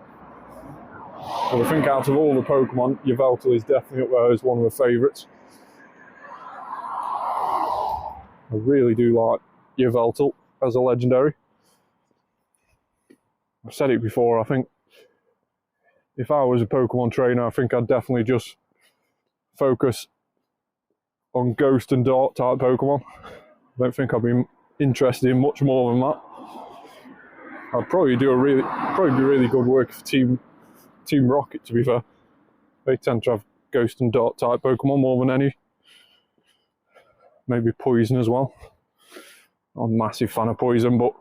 S1: But I think out of all the Pokemon, Yveltal is definitely up there as one of the favourites. I really do like Yveltal as a legendary. I've said it before, I think if I was a Pokemon trainer, I think I'd definitely just focus on Ghost and Dark type Pokemon. I don't think I'd be interested in much more than that. I'd probably do really good work for Team Rocket, to be fair. They tend to have Ghost and Dark type Pokemon more than any. Maybe Poison as well. I'm a massive fan of Poison, but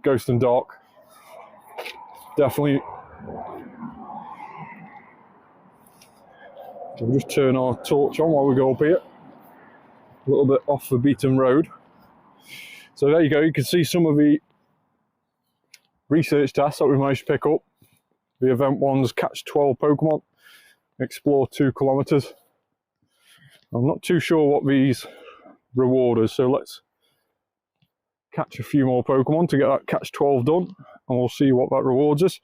S1: Ghost and Dark definitely. We'll just turn our torch on while we go up here. A little bit off the beaten road. So there you go, you can see some of the research tasks that we managed to pick up. The event ones: catch 12 Pokemon, explore 2 kilometers. I'm not too sure what these reward us, so let's catch a few more Pokemon to get that catch 12 done, and we'll see what that rewards us.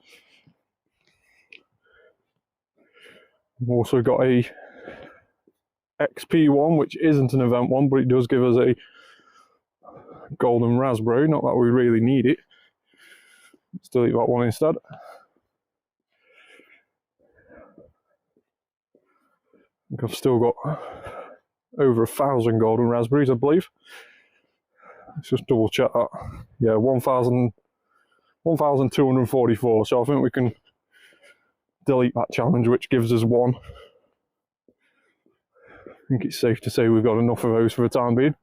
S1: We've also got a XP one, which isn't an event one, but it does give us a golden raspberry. Not that we really need it. Let's delete that one instead. I think I've still got over 1,000 golden raspberries, I believe. Let's just double check that. Yeah, 1,244. So I think we can delete that challenge, which gives us 1. I think it's safe to say we've got enough of those for the time being.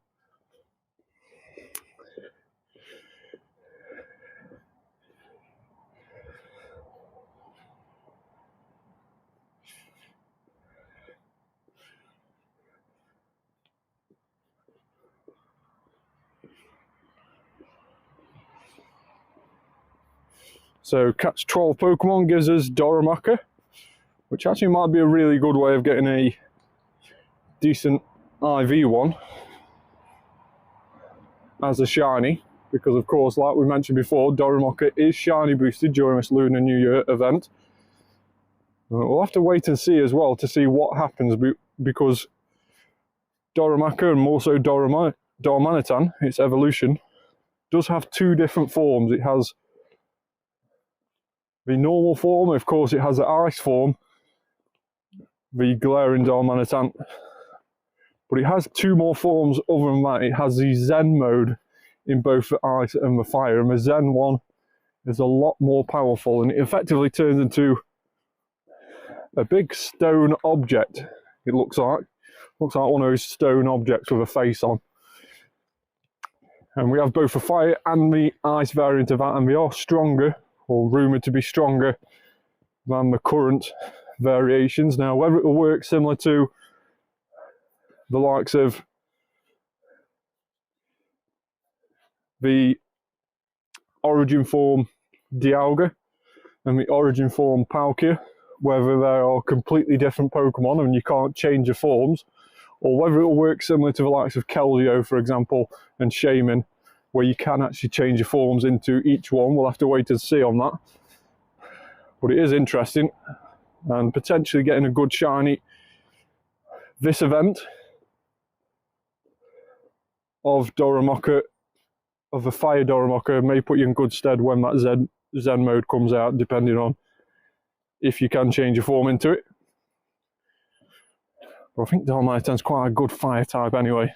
S1: So catch 12 Pokemon gives us Doromaka, which actually might be a really good way of getting a decent IV one as a shiny, because of course, like we mentioned before, Doromaka is shiny boosted during this Lunar New Year event. We'll have to wait and see as well to see what happens, because Doromaka and more so Dormanitan, its evolution, does have two different forms. It has the normal form, of course it has the ice form, the glaring Dormanitan, but it has two more forms other than that. It has the Zen mode in both the ice and the fire, and the Zen one is a lot more powerful, and it effectively turns into a big stone object. It looks like one of those stone objects with a face on. And we have both the fire and the ice variant of that, and they are stronger, or rumoured to be stronger, than the current variations. Now, whether it will work similar to the likes of the origin form Dialga and the origin form Palkia, whether they are completely different Pokemon and you can't change the forms, or whether it will work similar to the likes of Keldeo, for example, and Shaman, where you can actually change your forms into each one. We'll have to wait and see on that. But it is interesting, and potentially getting a good shiny this event of Doromaka, of the Fire Doromaka, may put you in good stead when that Zen mode comes out, depending on if you can change your form into it. But I think Dormanitan's quite a good fire type anyway.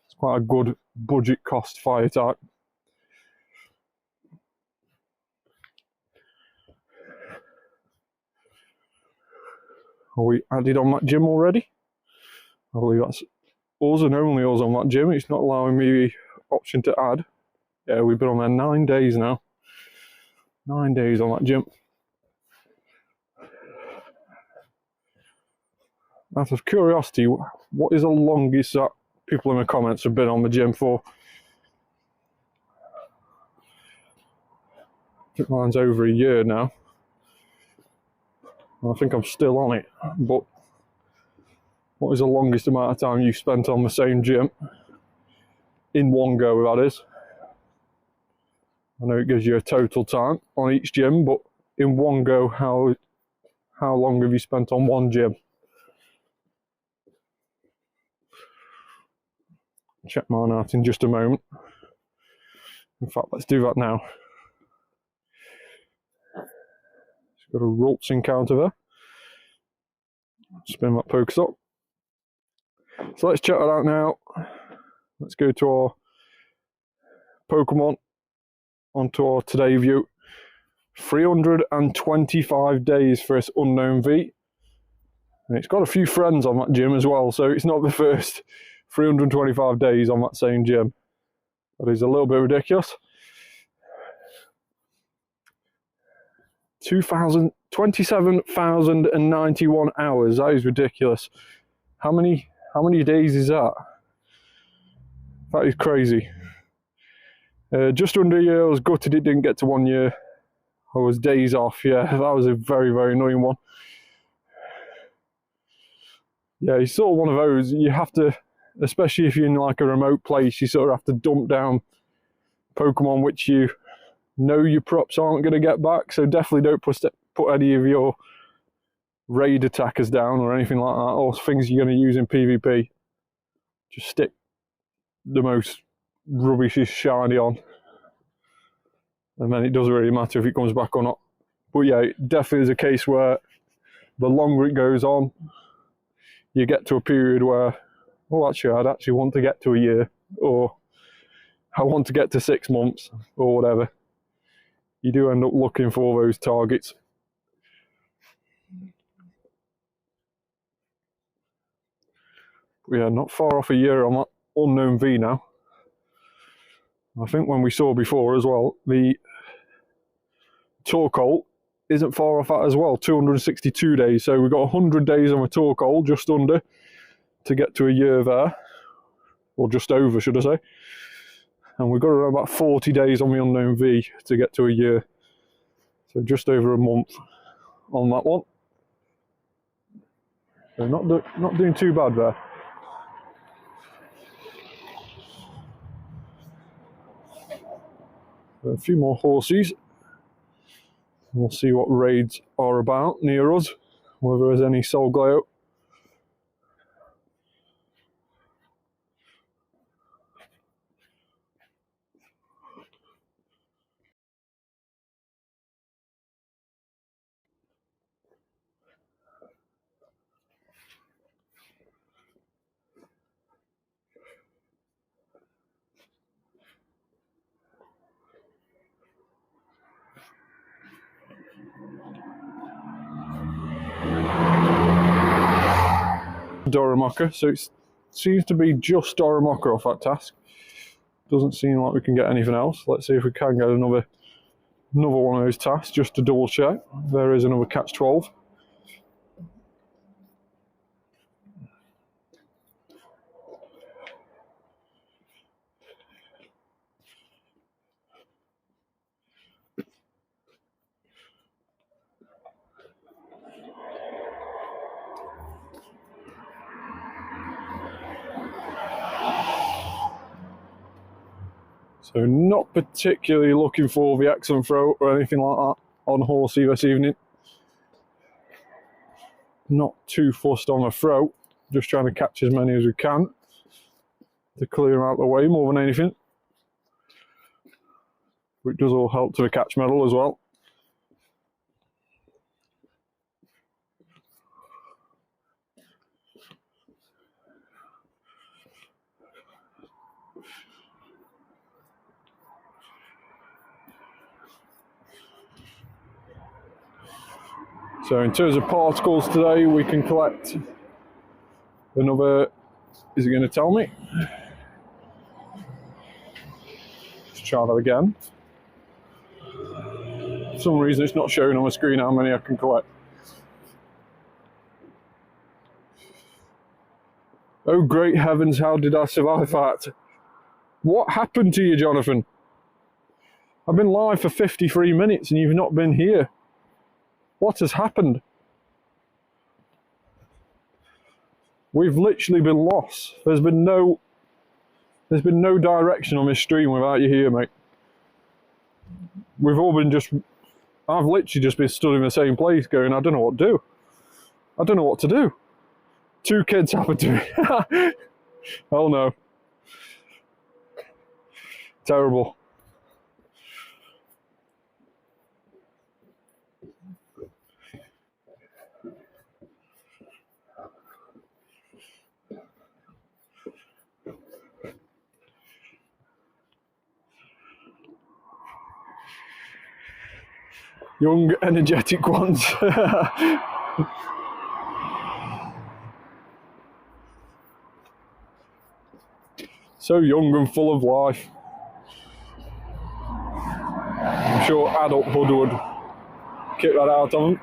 S1: It's quite a good budget cost fire type. Are we added on that gym already? I believe that's us and only us on that gym. It's not allowing me the option to add. Yeah, we've been on there 9 days now. 9 days on that gym. Out of curiosity, what is the longest that people in the comments have been on the gym for? I think mine's over a year now. I think I'm still on it, but what is the longest amount of time you've spent on the same gym? In one go, that is. I know it gives you a total time on each gym, but in one go, how long have you spent on one gym? Check mine out in just a moment. In fact, let's do that now. It's got a Rults encounter there. Spin that Pokestop. So let's check that out now. Let's go to our Pokemon, onto our today view. 325 days for this unknown V. And it's got a few friends on that gym as well, so it's not the first 325 days on that same gym. That is a little bit ridiculous. 27,091 hours. That is ridiculous. How many days is that? That is crazy. Just under a year. I was gutted it didn't get to 1 year. I was days off. Yeah, that was a very, very annoying one. Yeah, it's sort of one of those, you have to, especially if you're in like a remote place, you sort of have to dump down Pokemon which you know your props aren't going to get back. So definitely don't put any of your raid attackers down or anything like that, or things you're going to use in PvP. Just stick the most rubbishest shiny on, and then it doesn't really matter if it comes back or not. But yeah, it definitely is a case where the longer it goes on, you get to a period where, oh, actually, I'd actually want to get to a year, or I want to get to 6 months, or whatever. You do end up looking for those targets. But yeah, not far off a year on that unknown V now. I think when we saw before as well, the Torkoal isn't far off that as well, 262 days. So we've got 100 days on the Torkoal, just under, to get to a year there. Or just over, should I say. And we've got around about 40 days on the unknown V to get to a year. So just over a month on that one. So not doing too bad there. So a few more Horseas. We'll see what raids are about near us, whether there's any soul glow. Doromaka, so it seems to be just Doromaka off that task. Doesn't seem like we can get anything else. Let's see if we can get another one of those tasks just to double check. There is another catch 12. So not particularly looking for the excellent throat or anything like that on Horsea this evening. Not too fussed on the throat, just trying to catch as many as we can to clear them out of the way more than anything. Which does all help to the catch medal as well. So in terms of particles today, we can collect another, is it going to tell me? Let's try that again. For some reason it's not showing on the screen how many I can collect. Oh great heavens, how did I survive that? What happened to you, Jonathan? I've been live for 53 minutes and you've not been here. What has happened? We've literally been lost. There's been no direction on this stream without you here, mate. We've all been I've literally just been stood in the same place going, I don't know what to do. I don't know what to do. 2 kids happened to me. Oh no. Terrible. Young, energetic ones. So young and full of life. I'm sure adulthood would kick that out of them.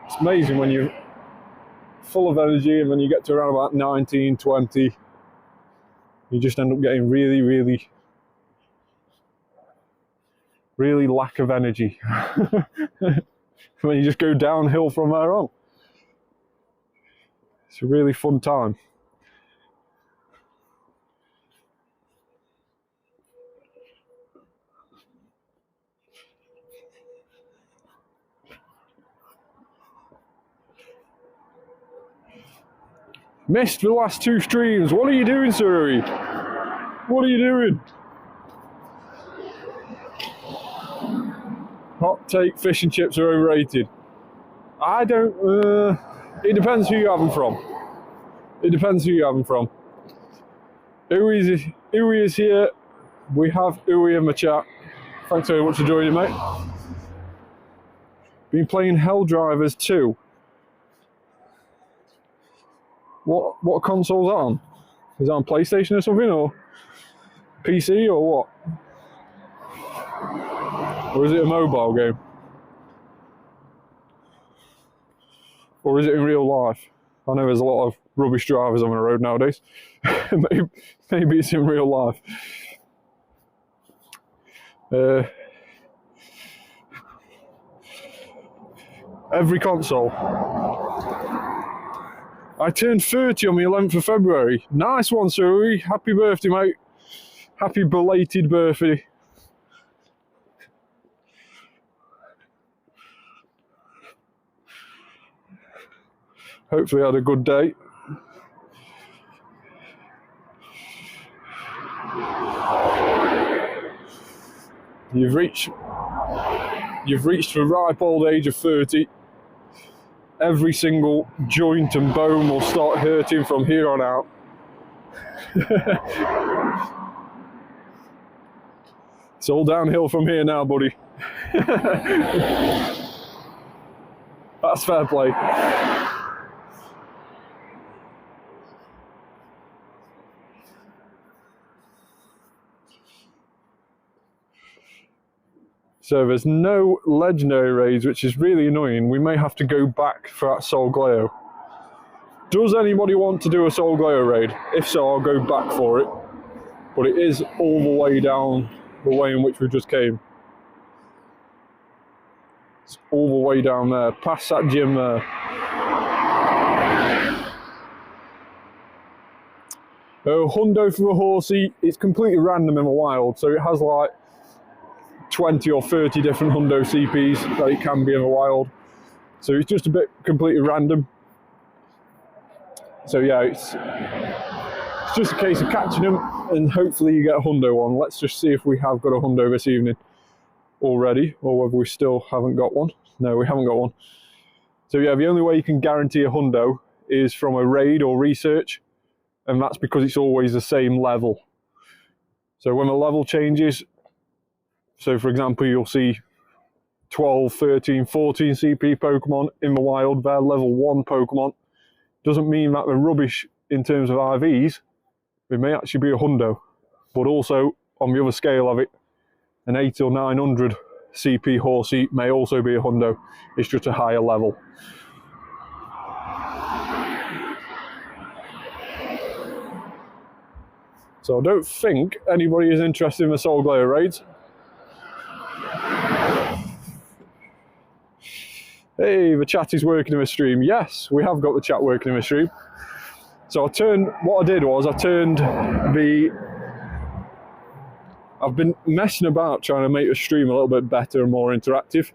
S1: It's amazing when you're full of energy and when you get to around about 19, 20, you just end up getting really lack of energy. When you just go downhill from there on. It's a really fun time. Missed the last 2 streams. What are you doing, Surrey? What are you doing? Hot take, fish and chips are overrated. I don't, it depends who you have them from. It depends who you have them from. Uwe is here. We have Uwe in the chat. Thanks very much for joining, mate. Been playing Hell Drivers 2. What console is that on? Is that on PlayStation or something, or PC, or what? Or is it a mobile game? Or is it in real life? I know there's a lot of rubbish drivers on the road nowadays. Maybe it's in real life. Every console. I turned 30 on the 11th of February. Nice one, Suri. Happy birthday, mate. Happy belated birthday. Hopefully, I had a good day. You've reached the ripe old age of 30. Every single joint and bone will start hurting from here on out. It's all downhill from here now, buddy. That's fair play. So there's no legendary raids, which is really annoying. We may have to go back for that Solgaleo. Does anybody want to do a Solgaleo raid? If so, I'll go back for it. But it is all the way down the way in which we just came. It's all the way down there, past that gym there. Hundo for the Horsea, it's completely random in the wild, so it has like 20 or 30 different Hundo CPs that it can be in the wild. So it's just a bit completely random. So yeah, it's just a case of catching them and hopefully you get a Hundo on. Let's just see if we have got a Hundo this evening already, or whether we still haven't got one. No, we haven't got one. So yeah, the only way you can guarantee a Hundo is from a raid or research, and that's because it's always the same level. So when the level changes, so for example, you'll see 12, 13, 14 CP Pokemon in the wild, they're level 1 Pokemon. Doesn't mean that they're rubbish in terms of IVs. They may actually be a Hundo, but also on the other scale of it, an 8 or 900 CP Horsea may also be a Hundo. It's just a higher level. So I don't think anybody is interested in the Solgaleo raids. Hey, the chat is working in the stream. Yes, we have got the chat working in the stream. So what I did was I turned I've been messing about trying to make the stream a little bit better and more interactive,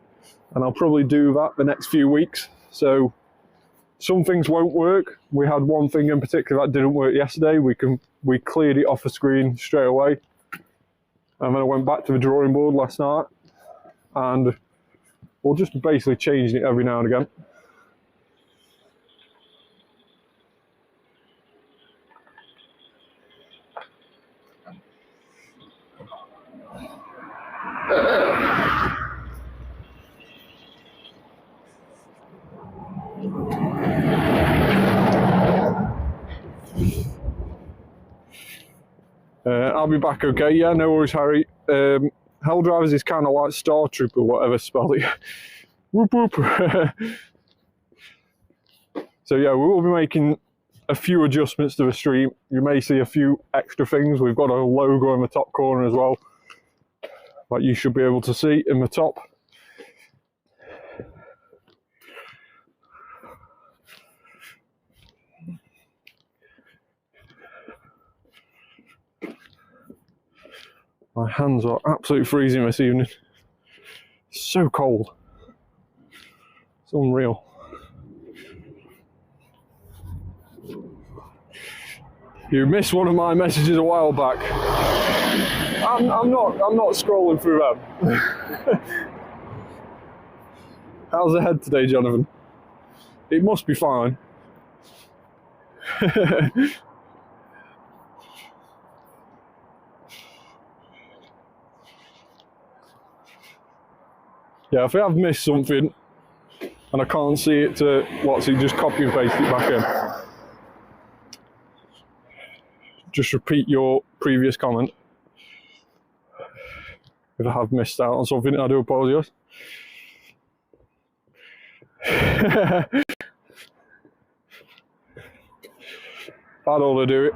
S1: and I'll probably do that the next few weeks. So some things won't work. We had one thing in particular that didn't work yesterday. We cleared it off the screen straight away, and then I went back to the drawing board last night, and we'll just basically changing it every now and again. I'll be back, okay? Yeah, no worries, Harry. Helldrivers is kind of like Star Trooper, whatever spell it. Whoop whoop. So yeah, we will be making a few adjustments to the stream. You may see a few extra things. We've got a logo in the top corner as well, that you should be able to see in the top. My hands are absolutely freezing this evening. It's so cold. It's unreal. You missed one of my messages a while back. I'm not scrolling through them. How's the head today, Jonathan? It must be fine. Yeah, if I have missed something and I can't see it to what's it, just copy and paste it back in. Just repeat your previous comment. If I have missed out on something, I do apologise. That ought to do it.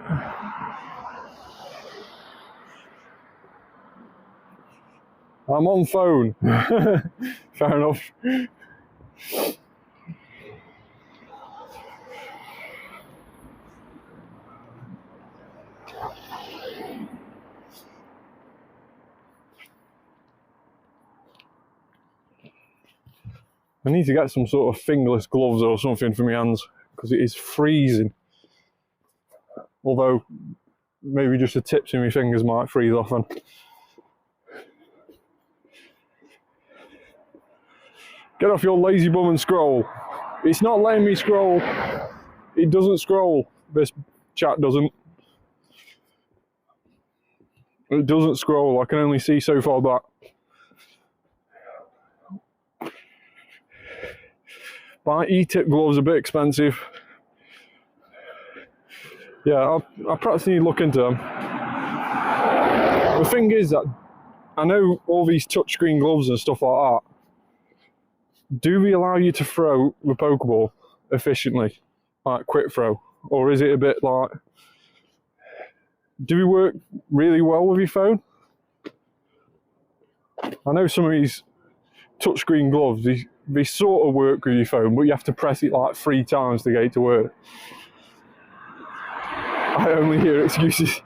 S1: I'm on phone. Fair enough. I need to get some sort of fingerless gloves or something for my hands because it is freezing. Although maybe just the tips of my fingers might freeze off then. Get off your lazy bum and scroll. It's not letting me scroll. It doesn't scroll. This chat doesn't. It doesn't scroll. I can only see so far back. My E-tip gloves are a bit expensive. Yeah, I perhaps need to look into them. The thing is that I know all these touchscreen gloves and stuff like that, do they allow you to throw the Pokeball efficiently, like quick throw? Or is it a bit like, do they work really well with your phone? I know some of these touchscreen gloves, they sort of work with your phone, but you have to press it like 3 times to get it to work. I only hear excuses.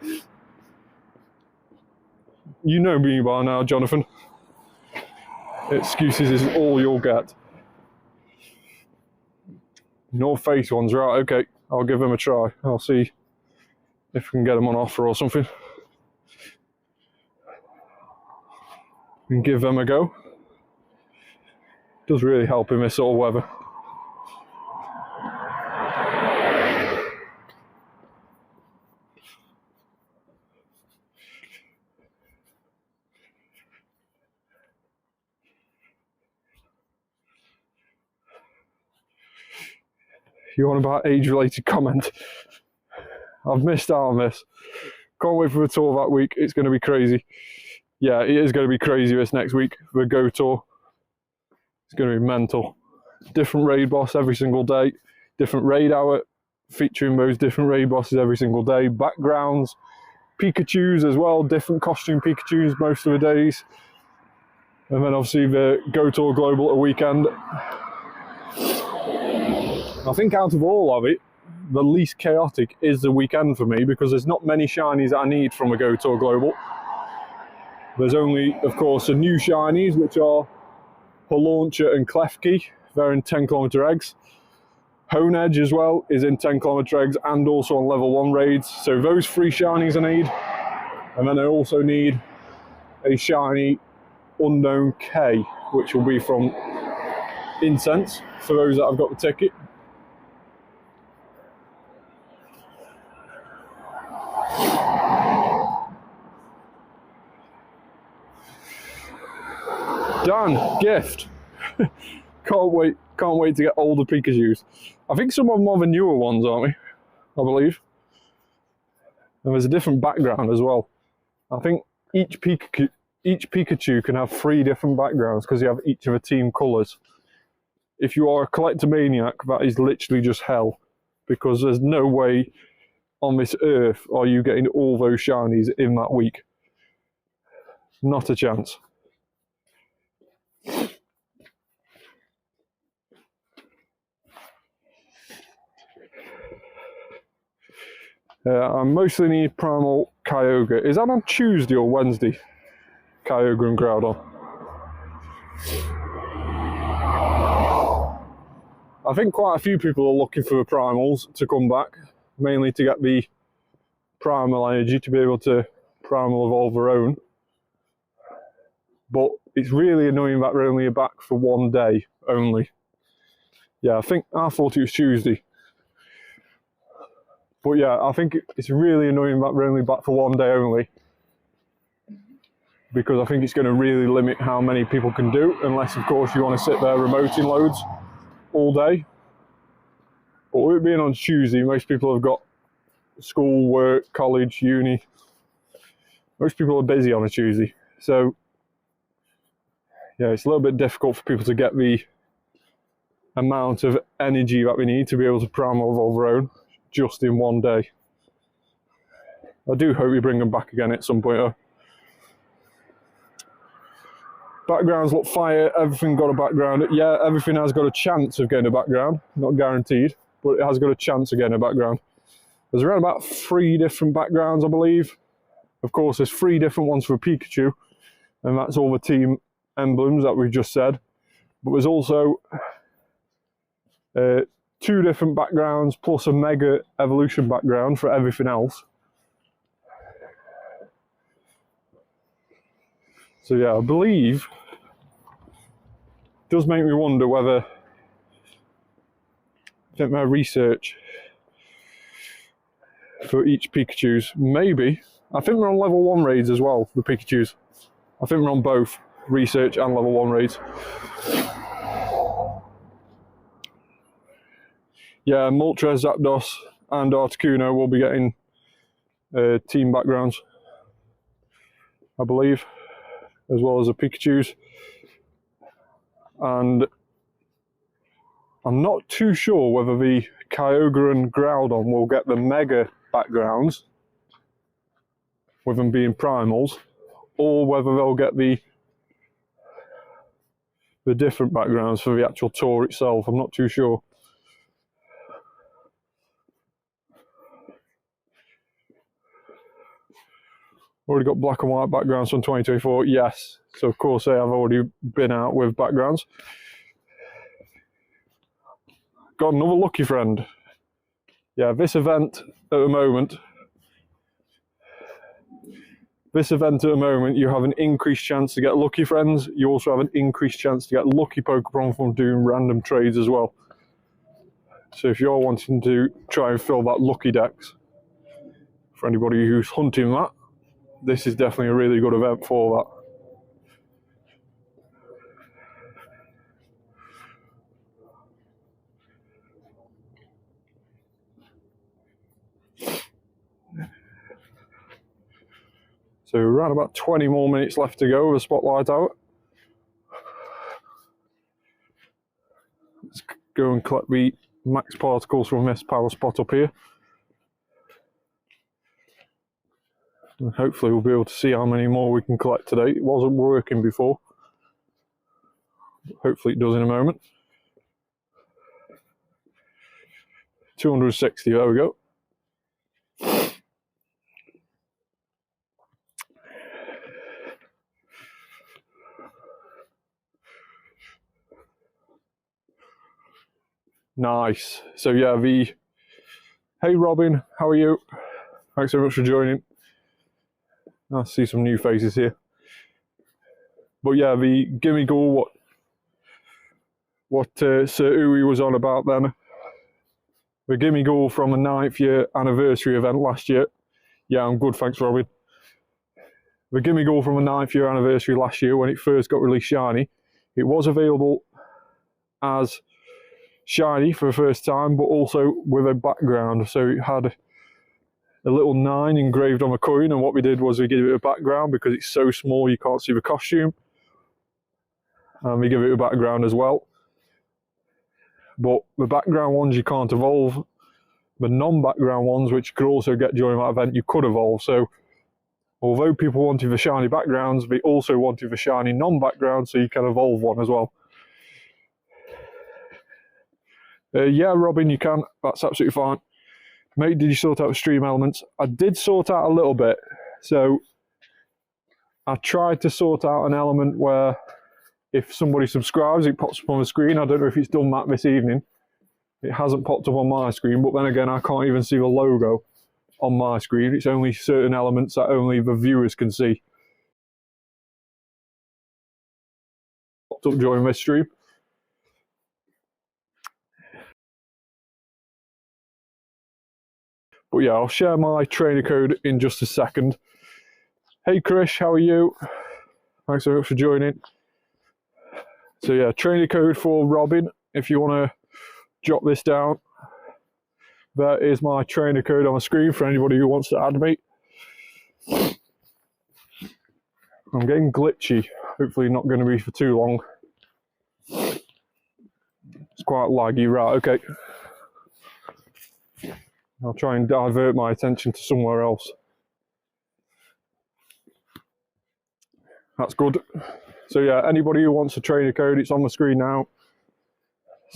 S1: You know me by now, Jonathan. Excuses is all you'll get. North Face ones, right, okay. I'll give them a try. I'll see if we can get them on offer or something. And give them a go. Does really help in this sort of weather. You want about age-related comment? I've missed out on this. Can't wait for the tour that week. It's going to be crazy. Yeah, it is going to be crazy this next week. The Go Tour. It's going to be mental. Different raid boss every single day. Different raid hour featuring those different raid bosses every single day. Backgrounds. Pikachus as well. Different costume Pikachus most of the days. And then obviously the Go Tour Global at a weekend. I think out of all of it, the least chaotic is the weekend for me because there's not many shinies that I need from a Go Tour Global. There's only, of course, the new shinies, which are Launcher and Klefki. They're in 10km eggs. Honedge as well is in 10km eggs and also on level 1 raids. So those 3 shinies I need. And then I also need a shiny Unknown K, which will be from Incense for those that have got the ticket. Dan, gift. Can't wait to get older Pikachus. I think some of them are the newer ones, aren't we? I believe. And there's a different background as well. I think each Pikachu can have 3 different backgrounds because you have each of the team colours. If you are a collector maniac, that is literally just hell. Because there's no way on this earth are you getting all those shinies in that week. Not a chance. I mostly need Primal Kyogre. Is that on Tuesday or Wednesday? Kyogre and Groudon. I think quite a few people are looking for the Primals to come back, mainly to get the Primal energy to be able to Primal evolve their own. But it's really annoying that we're only back for 1 day only. Yeah, I thought it was Tuesday. But yeah, I think it's really annoying that we're only back for 1 day only. Because I think it's going to really limit how many people can do, unless of course you want to sit there remoting loads all day. But with it being on Tuesday, most people have got school, work, college, uni. Most people are busy on a Tuesday. So yeah, it's a little bit difficult for people to get the amount of energy that we need to be able to Primal evolve their own just in 1 day. I do hope we bring them back again at some point though. Backgrounds look fire, everything got a background. Yeah, everything has got a chance of getting a background. Not guaranteed, but it has got a chance of getting a background. There's around about 3 different backgrounds, I believe. Of course, there's 3 different ones for Pikachu, and that's all the team emblems that we've just said. But there's also 2 different backgrounds plus a Mega Evolution background for everything else. So yeah, I believe it does make me wonder whether I think my research for each Pikachu's, maybe, I think we're on level 1 raids as well, the Pikachu's. I think we're on both research and level 1 raids. Yeah, Moltres, Zapdos and Articuno will be getting team backgrounds, I believe, as well as the Pikachu's. And I'm not too sure whether the Kyogre and Groudon will get the Mega backgrounds, with them being primals, or whether they'll get the different backgrounds for the actual tour itself. I'm not too sure. Already got black and white backgrounds from 2024, yes. So of course they have already been out with backgrounds. Got another lucky friend. Yeah, this event at the moment, you have an increased chance to get lucky friends. You also have an increased chance to get lucky Pokemon from doing random trades as well. So if you're wanting to try and fill that lucky dex, for anybody who's hunting that, this is definitely a really good event for that. So around about 20 more minutes left to go with the Spotlight Hour. Let's go and collect the max particles from this power spot up here. And hopefully we'll be able to see how many more we can collect today. It wasn't working before. Hopefully it does in a moment. 260, there we go. Nice. So yeah, hey Robin, how are you? Thanks so much for joining. I see some new faces here. But yeah, the Gimmighoul, what Sir Uwe was on about then. The Gimmighoul from the 9th year anniversary event last year. Yeah, I'm good, thanks Robin. The Gimmighoul from the 9th year anniversary last year, when it first got released shiny, it was available as shiny for the first time, but also with a background. So it had a little 9 engraved on the coin, and what we did was we gave it a background because it's so small you can't see the costume. And we give it a background as well. But the background ones you can't evolve. The non-background ones, which you could also get during that event, you could evolve. So although people wanted the shiny backgrounds, they also wanted the shiny non-background, so you can evolve one as well. Yeah, Robin, you can. That's absolutely fine. Mate, did you sort out the stream elements? I did sort out a little bit. So I tried to sort out an element where if somebody subscribes, it pops up on the screen. I don't know if it's done that this evening. It hasn't popped up on my screen, but then again, I can't even see the logo on my screen. It's only certain elements that only the viewers can see. Popped up during this stream. But yeah, I'll share my trainer code in just a second. Hey Krish, how are you? Thanks so much for joining. So yeah, trainer code for Robin, if you want to jot this down. That is my trainer code on the screen for anybody who wants to add me. I'm getting glitchy, hopefully not going to be for too long. It's quite laggy, right, okay. I'll try and divert my attention to somewhere else. That's good. So yeah, anybody who wants a trainer code, it's on the screen now.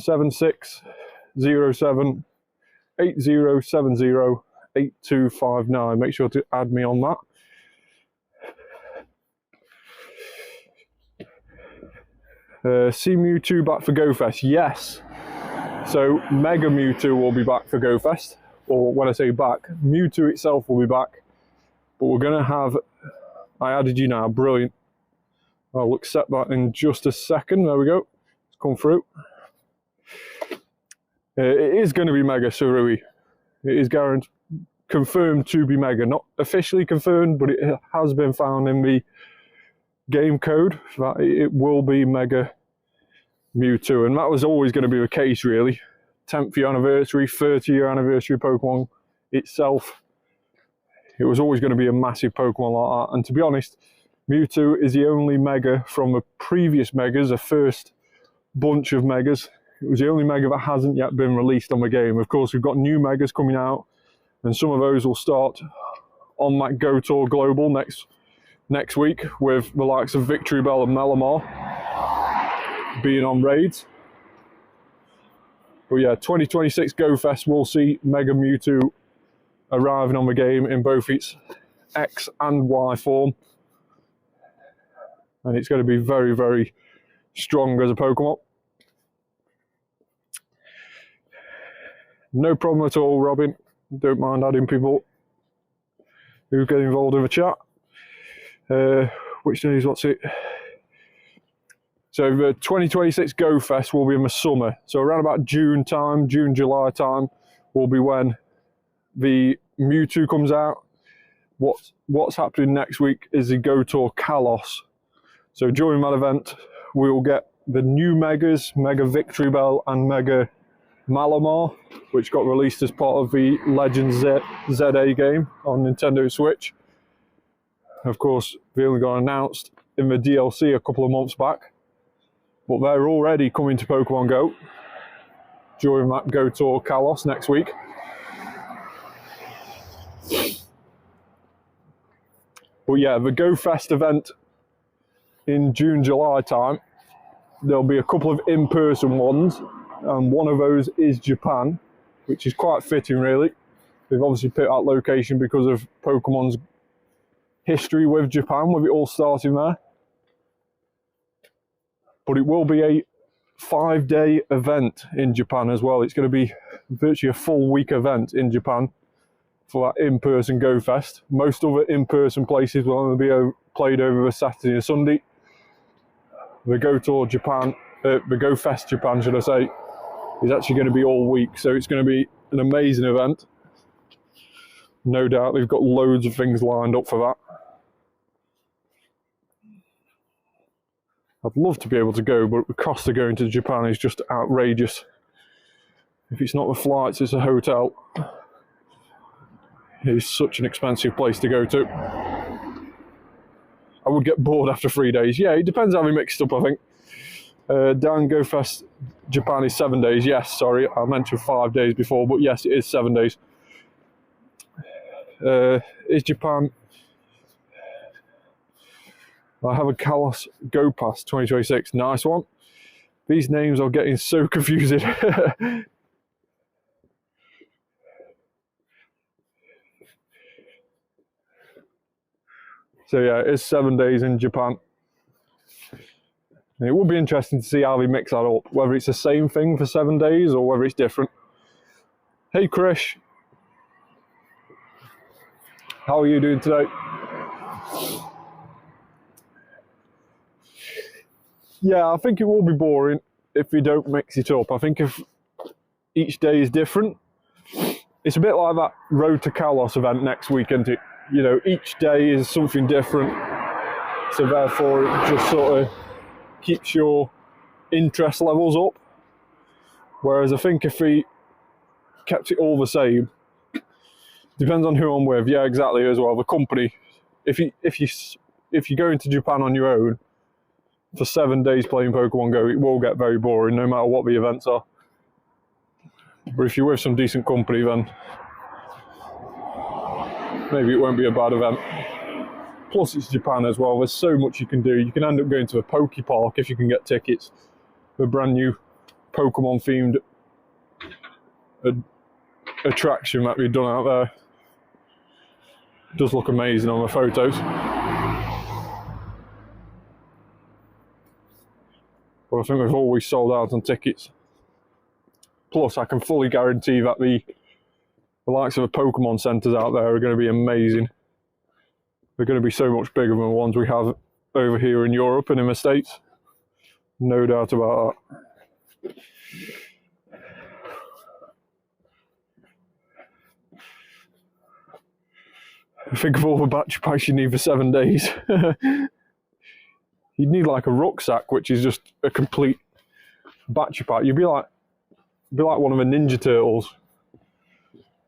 S1: 760780708259. Make sure to add me on that. See Mewtwo back for GoFest? Yes. So Mega Mewtwo will be back for GoFest, or when I say back, Mewtwo itself will be back. But we're going to have, I added you now, brilliant. I'll accept that in just a second. There we go. It's come through. It is going to be Mega Surui. It is guaranteed, confirmed to be Mega. Not officially confirmed, but it has been found in the game code that it will be Mega Mewtwo. And that was always going to be the case, really. 10th year anniversary, 30th year anniversary Pokemon itself. It was always going to be a massive Pokemon like that. And to be honest, Mewtwo is the only Mega from the previous Megas, the first bunch of Megas. It was the only Mega that hasn't yet been released on the game. Of course, we've got new Megas coming out, and some of those will start on that Go Tour Global next week, with the likes of Victory Bell and Malamar being on raids. But yeah, 2026 GoFest will see Mega Mewtwo arriving on the game in both its X and Y form. And it's going to be very, very strong as a Pokemon. No problem at all, Robin. Don't mind adding people who get involved in the chat. Which days, what's it? So the 2026 GoFest will be in the summer. So around about June time, June, July time, will be when the Mewtwo comes out. What's happening next week is the Go Tour Kalos. So during that event, we will get the new Megas, Mega Victory Bell and Mega Malamar, which got released as part of the Legends ZA game on Nintendo Switch. Of course, they only got announced in the DLC a couple of months back, but they're already coming to Pokemon Go during that Go Tour Kalos next week. But yeah, the GoFest event in June, July time, there'll be a couple of in-person ones, and one of those is Japan, which is quite fitting, really. They've obviously picked that location because of Pokemon's history with Japan, with it all starting there. But it will be a 5-day event in Japan as well. It's going to be virtually a full week event in Japan for that in-person GoFest. Most other in-person places will only be played over a Saturday and Sunday. The Go Tour Japan, the GoFest Japan, should I say, is actually going to be all week. So it's going to be an amazing event. No doubt they've got loads of things lined up for that. I'd love to be able to go, but the cost of going to Japan is just outrageous. If it's not the flights, it's a hotel. It's such an expensive place to go to. I would get bored after 3 days. Yeah, it depends how we mix it up, I think. Dan, GoFest Japan is 7 days. Yes, sorry, I mentioned 5 days before, but yes, it is 7 days. Is Japan... I have a Kalos Go Pass 2026. Nice one. These names are getting so confusing. So yeah, it is 7 days in Japan. And it will be interesting to see how they mix that up, whether it's the same thing for 7 days or whether it's different. Hey Krish, how are you doing today? Yeah, I think it will be boring if we don't mix it up. I think if each day is different, it's a bit like that Road to Kalos event next week, isn't it? You know, each day is something different, so therefore it just sort of keeps your interest levels up. Whereas I think if we kept it all the same, depends on who I'm with. Yeah, exactly, as well. The company, if you go into Japan on your own for 7 days playing Pokemon Go, it will get very boring no matter what the events are. But if you're with some decent company, then maybe it won't be a bad event. Plus it's Japan as well, there's so much you can do. You can end up going to a Poke Park if you can get tickets. The brand new Pokemon themed attraction that we've done out there. It does look amazing on the photos. But I think we've always sold out on tickets. Plus I can fully guarantee that the likes of the Pokemon centres out there are going to be amazing. They're going to be so much bigger than the ones we have over here in Europe and in the States. No doubt about that. Think of all the battery packs you need for 7 days. You'd need like a rucksack, which is just a complete battery pack. You'd be like one of the Ninja Turtles,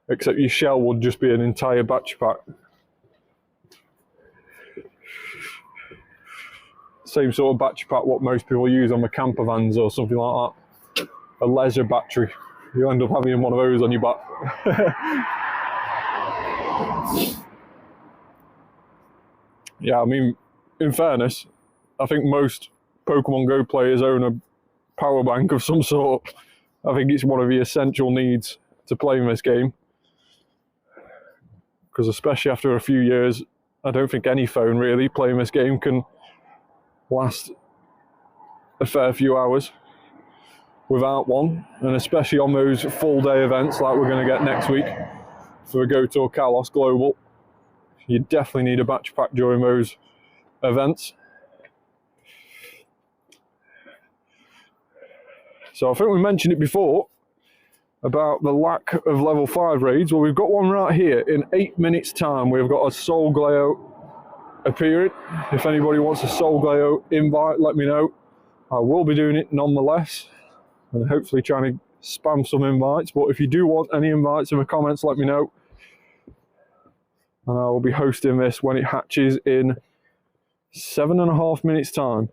S1: except your shell would just be an entire battery pack. Same sort of battery pack what most people use on the camper vans or something like that. A leisure battery. You end up having one of those on your back. Yeah, I mean, in fairness, I think most Pokemon Go players own a power bank of some sort. I think it's one of the essential needs to play in this game. Because especially after a few years, I don't think any phone really playing this game can last a fair few hours without one. And especially on those full day events like we're going to get next week for the Go Tour Kalos Global. You definitely need a battery pack during those events. So I think we mentioned it before about the lack of level 5 raids. Well, we've got one right here. In 8 minutes time, we've got a Solgaleo appearing. If anybody wants a Solgaleo invite, let me know. I will be doing it nonetheless, and hopefully trying to spam some invites. But if you do want any invites in the comments, let me know. And I will be hosting this when it hatches in 7.5 minutes time.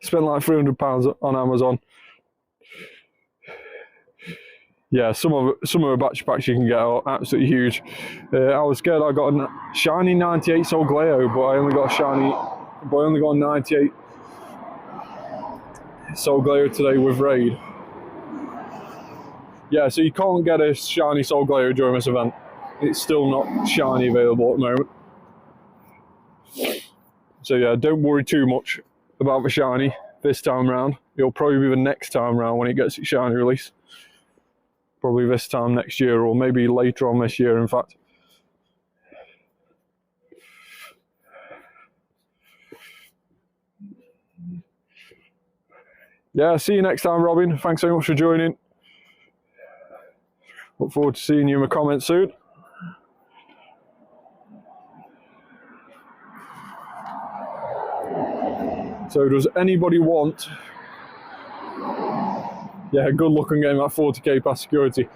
S1: Spent like £300 on Amazon. Yeah, some of the battery packs you can get are absolutely huge. I was scared I got a shiny 98 Solgaleo, but I only got a 98 Solgaleo today with raid. Yeah, so you can't get a shiny Solgaleo during this event. It's still not shiny available at the moment. So yeah, don't worry too much about the shiny this time round. It'll probably be the next time round when it gets its shiny release. Probably this time next year, or maybe later on this year, in fact. Yeah, see you next time, Robin. Thanks so much for joining. Look forward to seeing you in the comments soon. So does anybody want... Yeah, good luck on getting that 40k past security.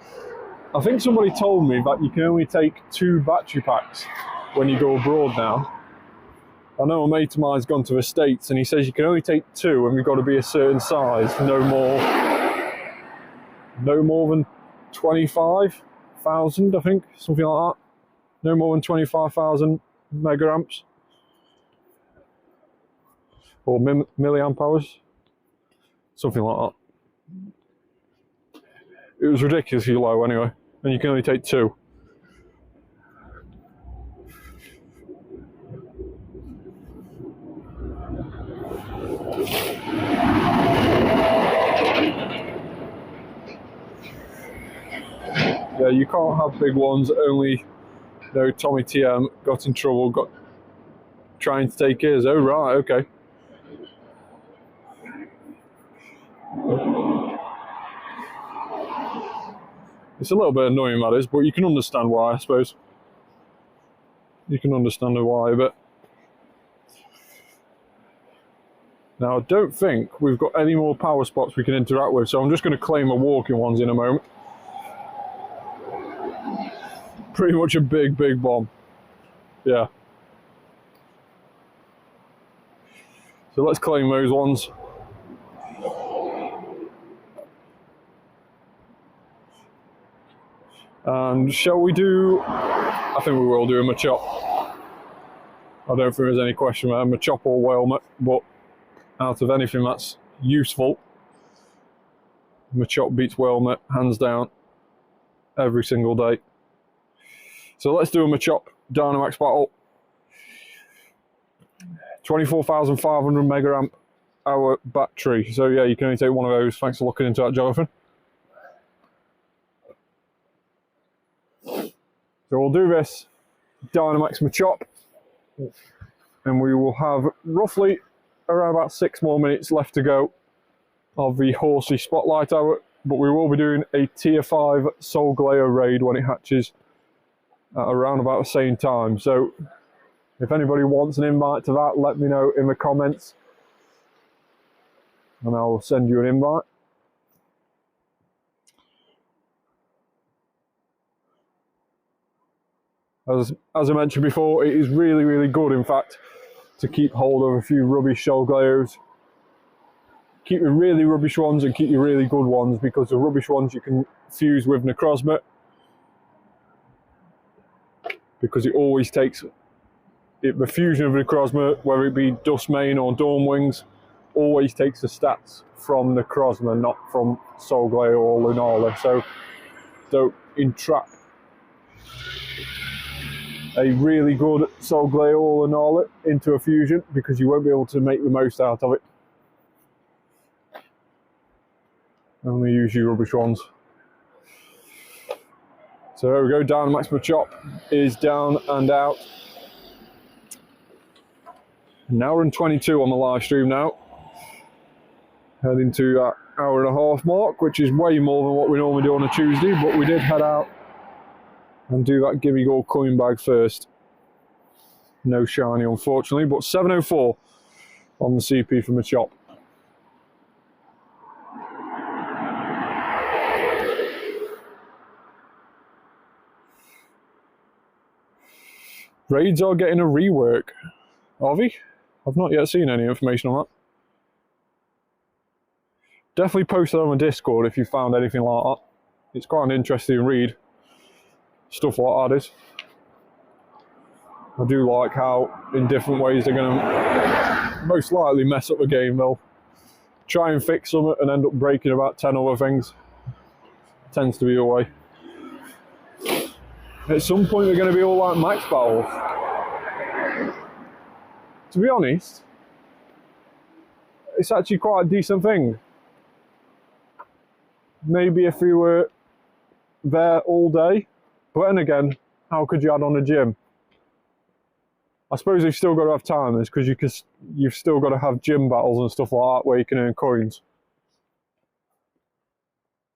S1: I think somebody told me that you can only take 2 battery packs when you go abroad now. I know a mate of mine's gone to the States and he says you can only take 2 and you've got to be a certain size, no more than 25,000, I think, something like that. No more than 25,000 mega amps. Or milliamp hours. Something like that. It was ridiculously low anyway, and you can only take 2. Yeah, you can't have big ones. Only, Tommy TM got in trouble, trying to take his. Oh right, okay. It's a little bit annoying, that is, but you can understand why, I suppose. You can understand why a bit. Now, I don't think we've got any more power spots we can interact with, so I'm just going to claim the walking ones in a moment. Pretty much a big bomb. Yeah. So let's claim those ones. And shall we do, I think we will do a Machop. I don't think there's any question about Machop or Whalmet, but out of anything that's useful, Machop beats Whalmet hands down every single day. So let's do a Machop Dynamax battle. 24,500 mega amp hour battery. So yeah, you can only take one of those. Thanks for looking into that, Jonathan. So we'll do this Dynamax Machop, and we will have roughly around about 6 more minutes left to go of the Horsea Spotlight Hour, but we will be doing a tier 5 Solgaleo raid when it hatches at around about the same time. So if anybody wants an invite to that, let me know in the comments and I'll send you an invite. As I mentioned before, it is really, really good, in fact, to keep hold of a few rubbish Solgaleos. Keep the really rubbish ones and keep your really good ones, because the rubbish ones you can fuse with Necrozma, because it always takes the fusion of Necrozma, whether it be Dustmane or Dawnwings, always takes the stats from Necrozma, not from Solgaleo or Lunala. So don't entrap a really good Solgaleo or Lunala into a fusion, because you won't be able to make the most out of it. Only use your rubbish ones. So there we go, Dynamax Machop is down and out. An hour and 22 on the live stream now. Heading to that hour and a half mark, which is way more than what we normally do on a Tuesday, but we did head out and do that Gimmighoul coin bag first. No shiny, unfortunately, but 704 on the CP for Machop. Raids are getting a rework. Are they? I've not yet seen any information on that. Definitely post it on the Discord if you found anything like that. It's quite an interesting read. Stuff like that is. I do like how in different ways they're going to most likely mess up the game. They'll try and fix something and end up breaking about 10 other things. Tends to be the way. At some point they're going to be all like max battles. To be honest, it's actually quite a decent thing. Maybe if we were there all day, but then again, how could you add on a gym? I suppose you've still got to have timers, because you've still got to have gym battles and stuff like that where you can earn coins.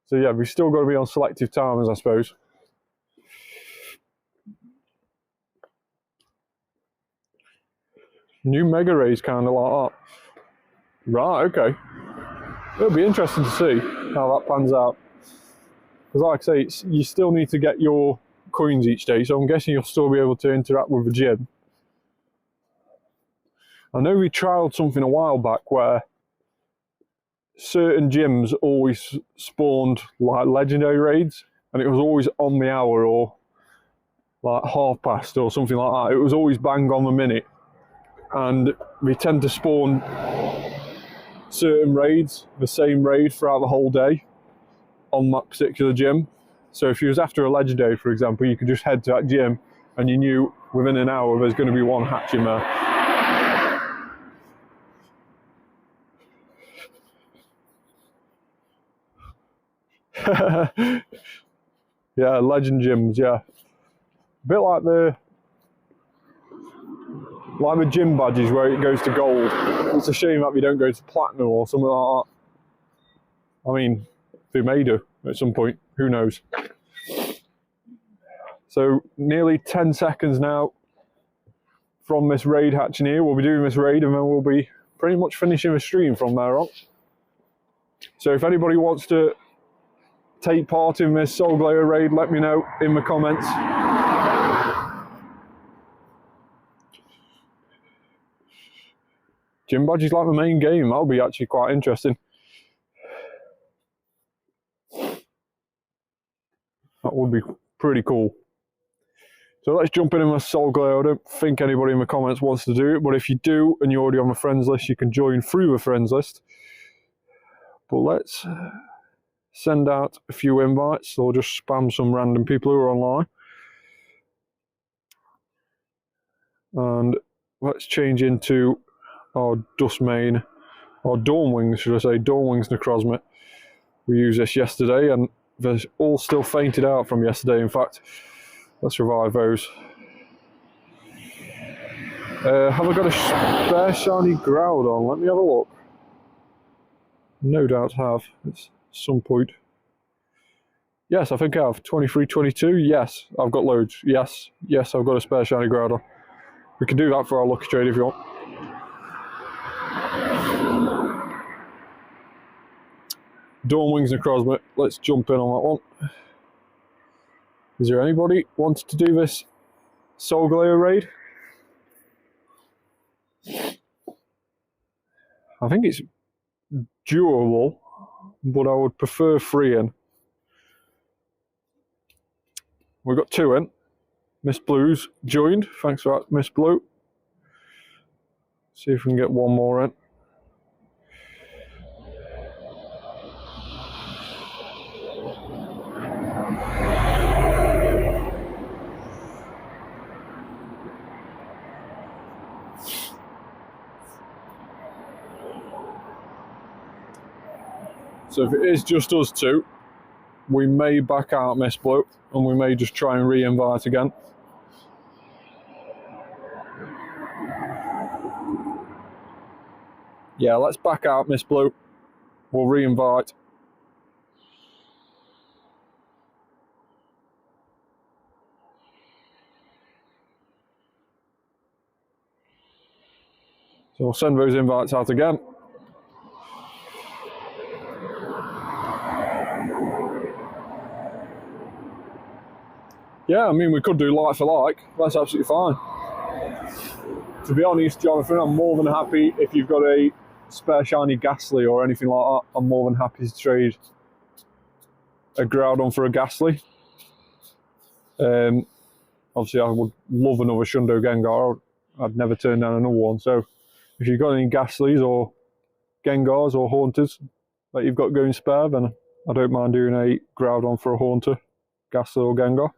S1: So yeah, we've still got to be on selective timers, I suppose. New Mega Rays kind of like that. Right, okay. It'll be interesting to see how that pans out. Because like I say, you still need to get your coins each day, so I'm guessing you'll still be able to interact with the gym. I know we trialled something a while back where certain gyms always spawned like legendary raids, and it was always on the hour or like 1/2 or something like that. It was always bang on the minute. And we tend to spawn certain raids, the same raid throughout the whole day on that particular gym. So if you was after a legendary, for example, you could just head to that gym and you knew within an hour there's going to be one hatching there. Yeah, legend gyms, yeah. A bit like the gym badges where it goes to gold. It's a shame that we don't go to platinum or something like that. I mean, they may do at some point, who knows. So nearly 10 seconds now from this raid hatching here. We'll be doing this raid and then we'll be pretty much finishing the stream from there on. So if anybody wants to take part in this Solgaleo raid, let me know in the comments. Gym badges like the main game, that'll be actually quite interesting. That would be Pretty cool. So let's jump in my Soul Glare. I don't think anybody in the comments wants to do it, but if you do and you're already on my friends list, you can join through the friends list. But let's send out a few invites, or just spam some random people who are online. And let's change into our Dustmane, or Dawn Wings, should I say, Dawn Wings Necrozma. We used this yesterday, and they're all still fainted out from yesterday, in fact. Let's revive those. Have I got a spare shiny Groudon? Let me have a look. No doubt have, at some point. Yes, I think I have. 23, 22, yes, I've got loads. Yes, I've got a spare shiny Groudon. We can do that for our lucky trade if you want. Dawn Wings Necrozma, let's jump in on that one. Is there anybody wanting to do this Soul Glare raid? I think it's doable, but I would prefer 3 in. We've got 2 in. Miss Blue's joined. Thanks for that, Miss Blue. See if we can get 1 more in. So if it is just us 2, we may back out Miss Blue, and we may just try and re-invite again. Yeah, let's back out Miss Blue. We'll re-invite. So we'll send those invites out again. Yeah, I mean, we could do like for like. That's absolutely fine. To be honest, Jonathan, I'm more than happy if you've got a spare shiny Ghastly or anything like that. I'm more than happy to trade a Groudon for a Ghastly. Obviously, I would love another Shundo Gengar. I'd never turn down another one. So if you've got any Ghastlies or Gengars or Haunters that you've got going spare, then I don't mind doing a Groudon for a Haunter, Ghastly or Gengar.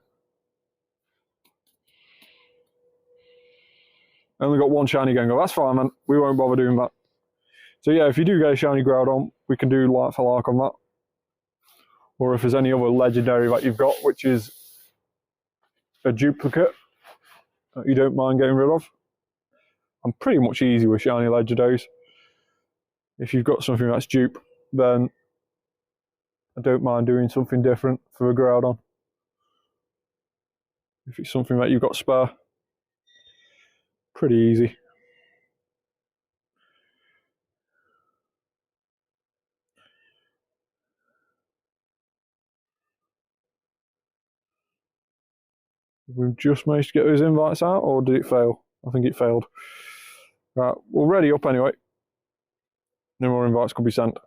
S1: Only got 1 shiny Gengar. That's fine, man. We won't bother doing that. So yeah, if you do get a shiny Groudon, we can do like for like on that. Or if there's any other legendary that you've got, which is a duplicate that you don't mind getting rid of. I'm pretty much easy with shiny legendaries. If you've got something that's dupe, then I don't mind doing something different for a Groudon. If it's something that you've got spare, pretty easy. We've just managed to get those invites out, or did it fail? I think it failed. Right, we're ready up anyway. No more invites could be sent.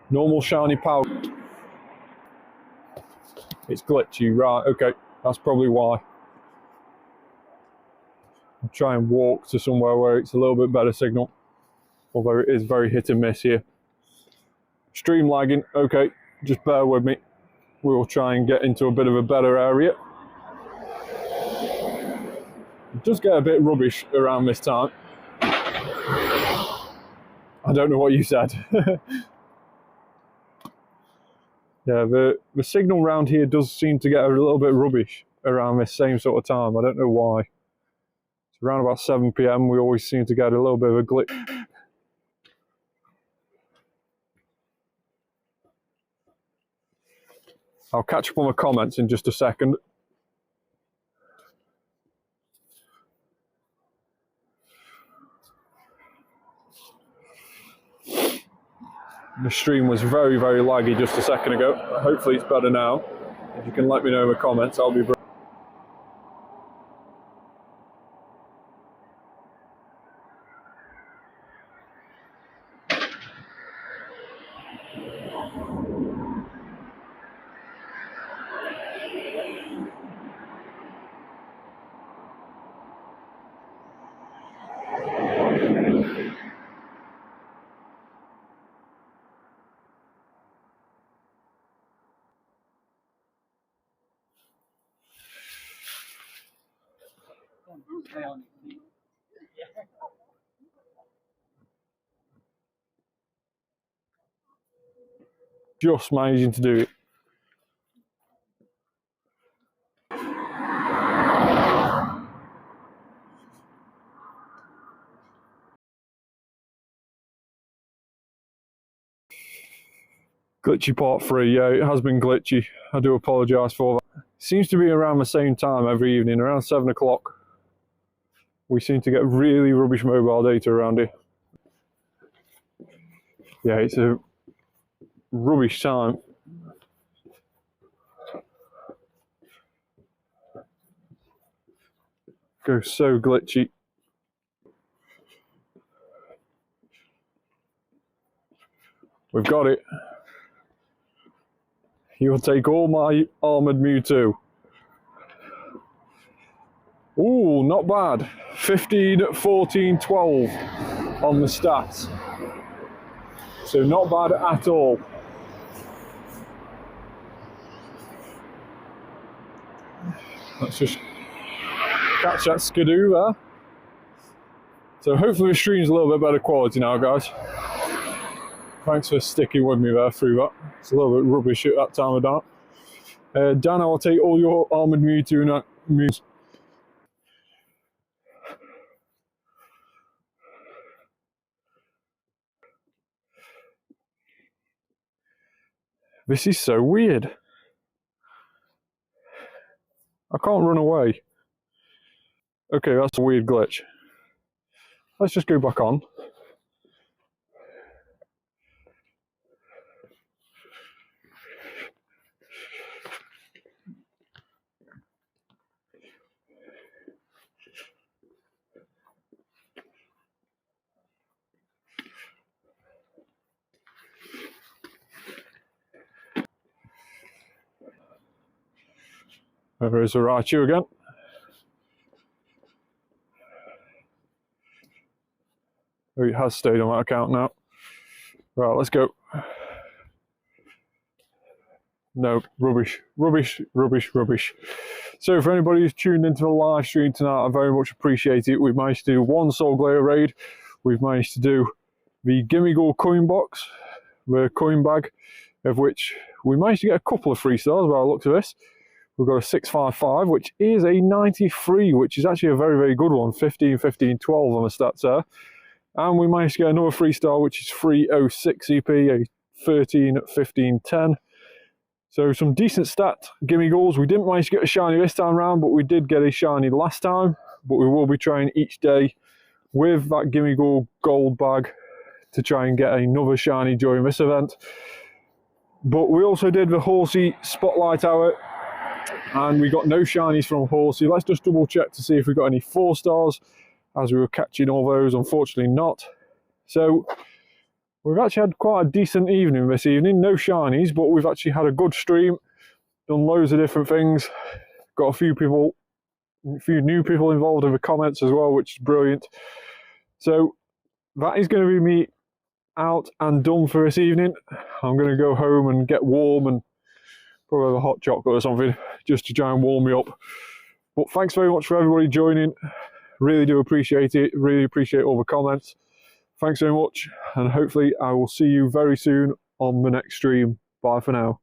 S1: Normal shiny power. It's glitchy, right, okay. That's probably why. I'll try and walk to somewhere where it's a little bit better signal. Although it is very hit and miss here. Stream lagging, okay, just bear with me. We'll try and get into a bit of a better area. It does get a bit rubbish around this time. I don't know what you said. Yeah, the signal round here does seem to get a little bit rubbish around this same sort of time. I don't know why. It's around about 7 PM, we always seem to get a little bit of a glitch. I'll catch up on the comments in just a second. The stream was very, very laggy just a second ago. Hopefully it's better now. If you can let me know in the comments, I'll be brilliant. Just managing to do it. Glitchy part 3, yeah, it has been glitchy. I do apologise for that. Seems to be around the same time every evening, around 7 o'clock. We seem to get really rubbish mobile data around here. Yeah, it's a rubbish time. Goes so glitchy. We've got it. You'll take all my armoured Mewtwo. Ooh, not bad. 15, 14, 12 on the stats. So not bad at all. Let's just catch that skidoo there. So hopefully the stream's a little bit better quality now, guys. Thanks for sticking with me there through that. It's a little bit rubbish at that time of night. Dan, I will take all your armoured Mewtwo and Mewtwo. This is so weird. I can't run away. Okay, that's a weird glitch. Let's just go back on. There is a Raichu again. Oh, it has stayed on that account now. Right, let's go. No, rubbish, rubbish, rubbish, rubbish. So for anybody who's tuned into the live stream tonight, I very much appreciate it. We've managed to do one Soul Glacier raid. We've managed to do the Gimmighoul coin box, the coin bag, of which we managed to get a couple of 3-stars by the looks of this. We've got a 655, which is a 93, which is actually a very, very good one. 15, 15, 12 on the stats there. And we managed to get another 3-star, which is 306 EP, a 13, 15, 10. So some decent stat Gimmighouls. We didn't manage to get a shiny this time round, but we did get a shiny last time. But we will be trying each day with that Gimmighoul gold bag to try and get another shiny during this event. But we also did the Horsea Spotlight Hour, and we got no shinies from Horsea. Let's just double check to see if we got any 4-stars, as we were catching all those. Unfortunately not. So we've actually had quite a decent evening this evening. No shinies, but we've actually had a good stream, done loads of different things, got a few new people involved in the comments as well, which is brilliant. So that is going to be me out and done for this evening. I'm going to go home and get warm and probably have a hot chocolate or something just to try and warm me up. But thanks very much for everybody joining. Really do appreciate it. Really appreciate all the comments. Thanks very much, and hopefully I will see you very soon on the next stream. Bye for now.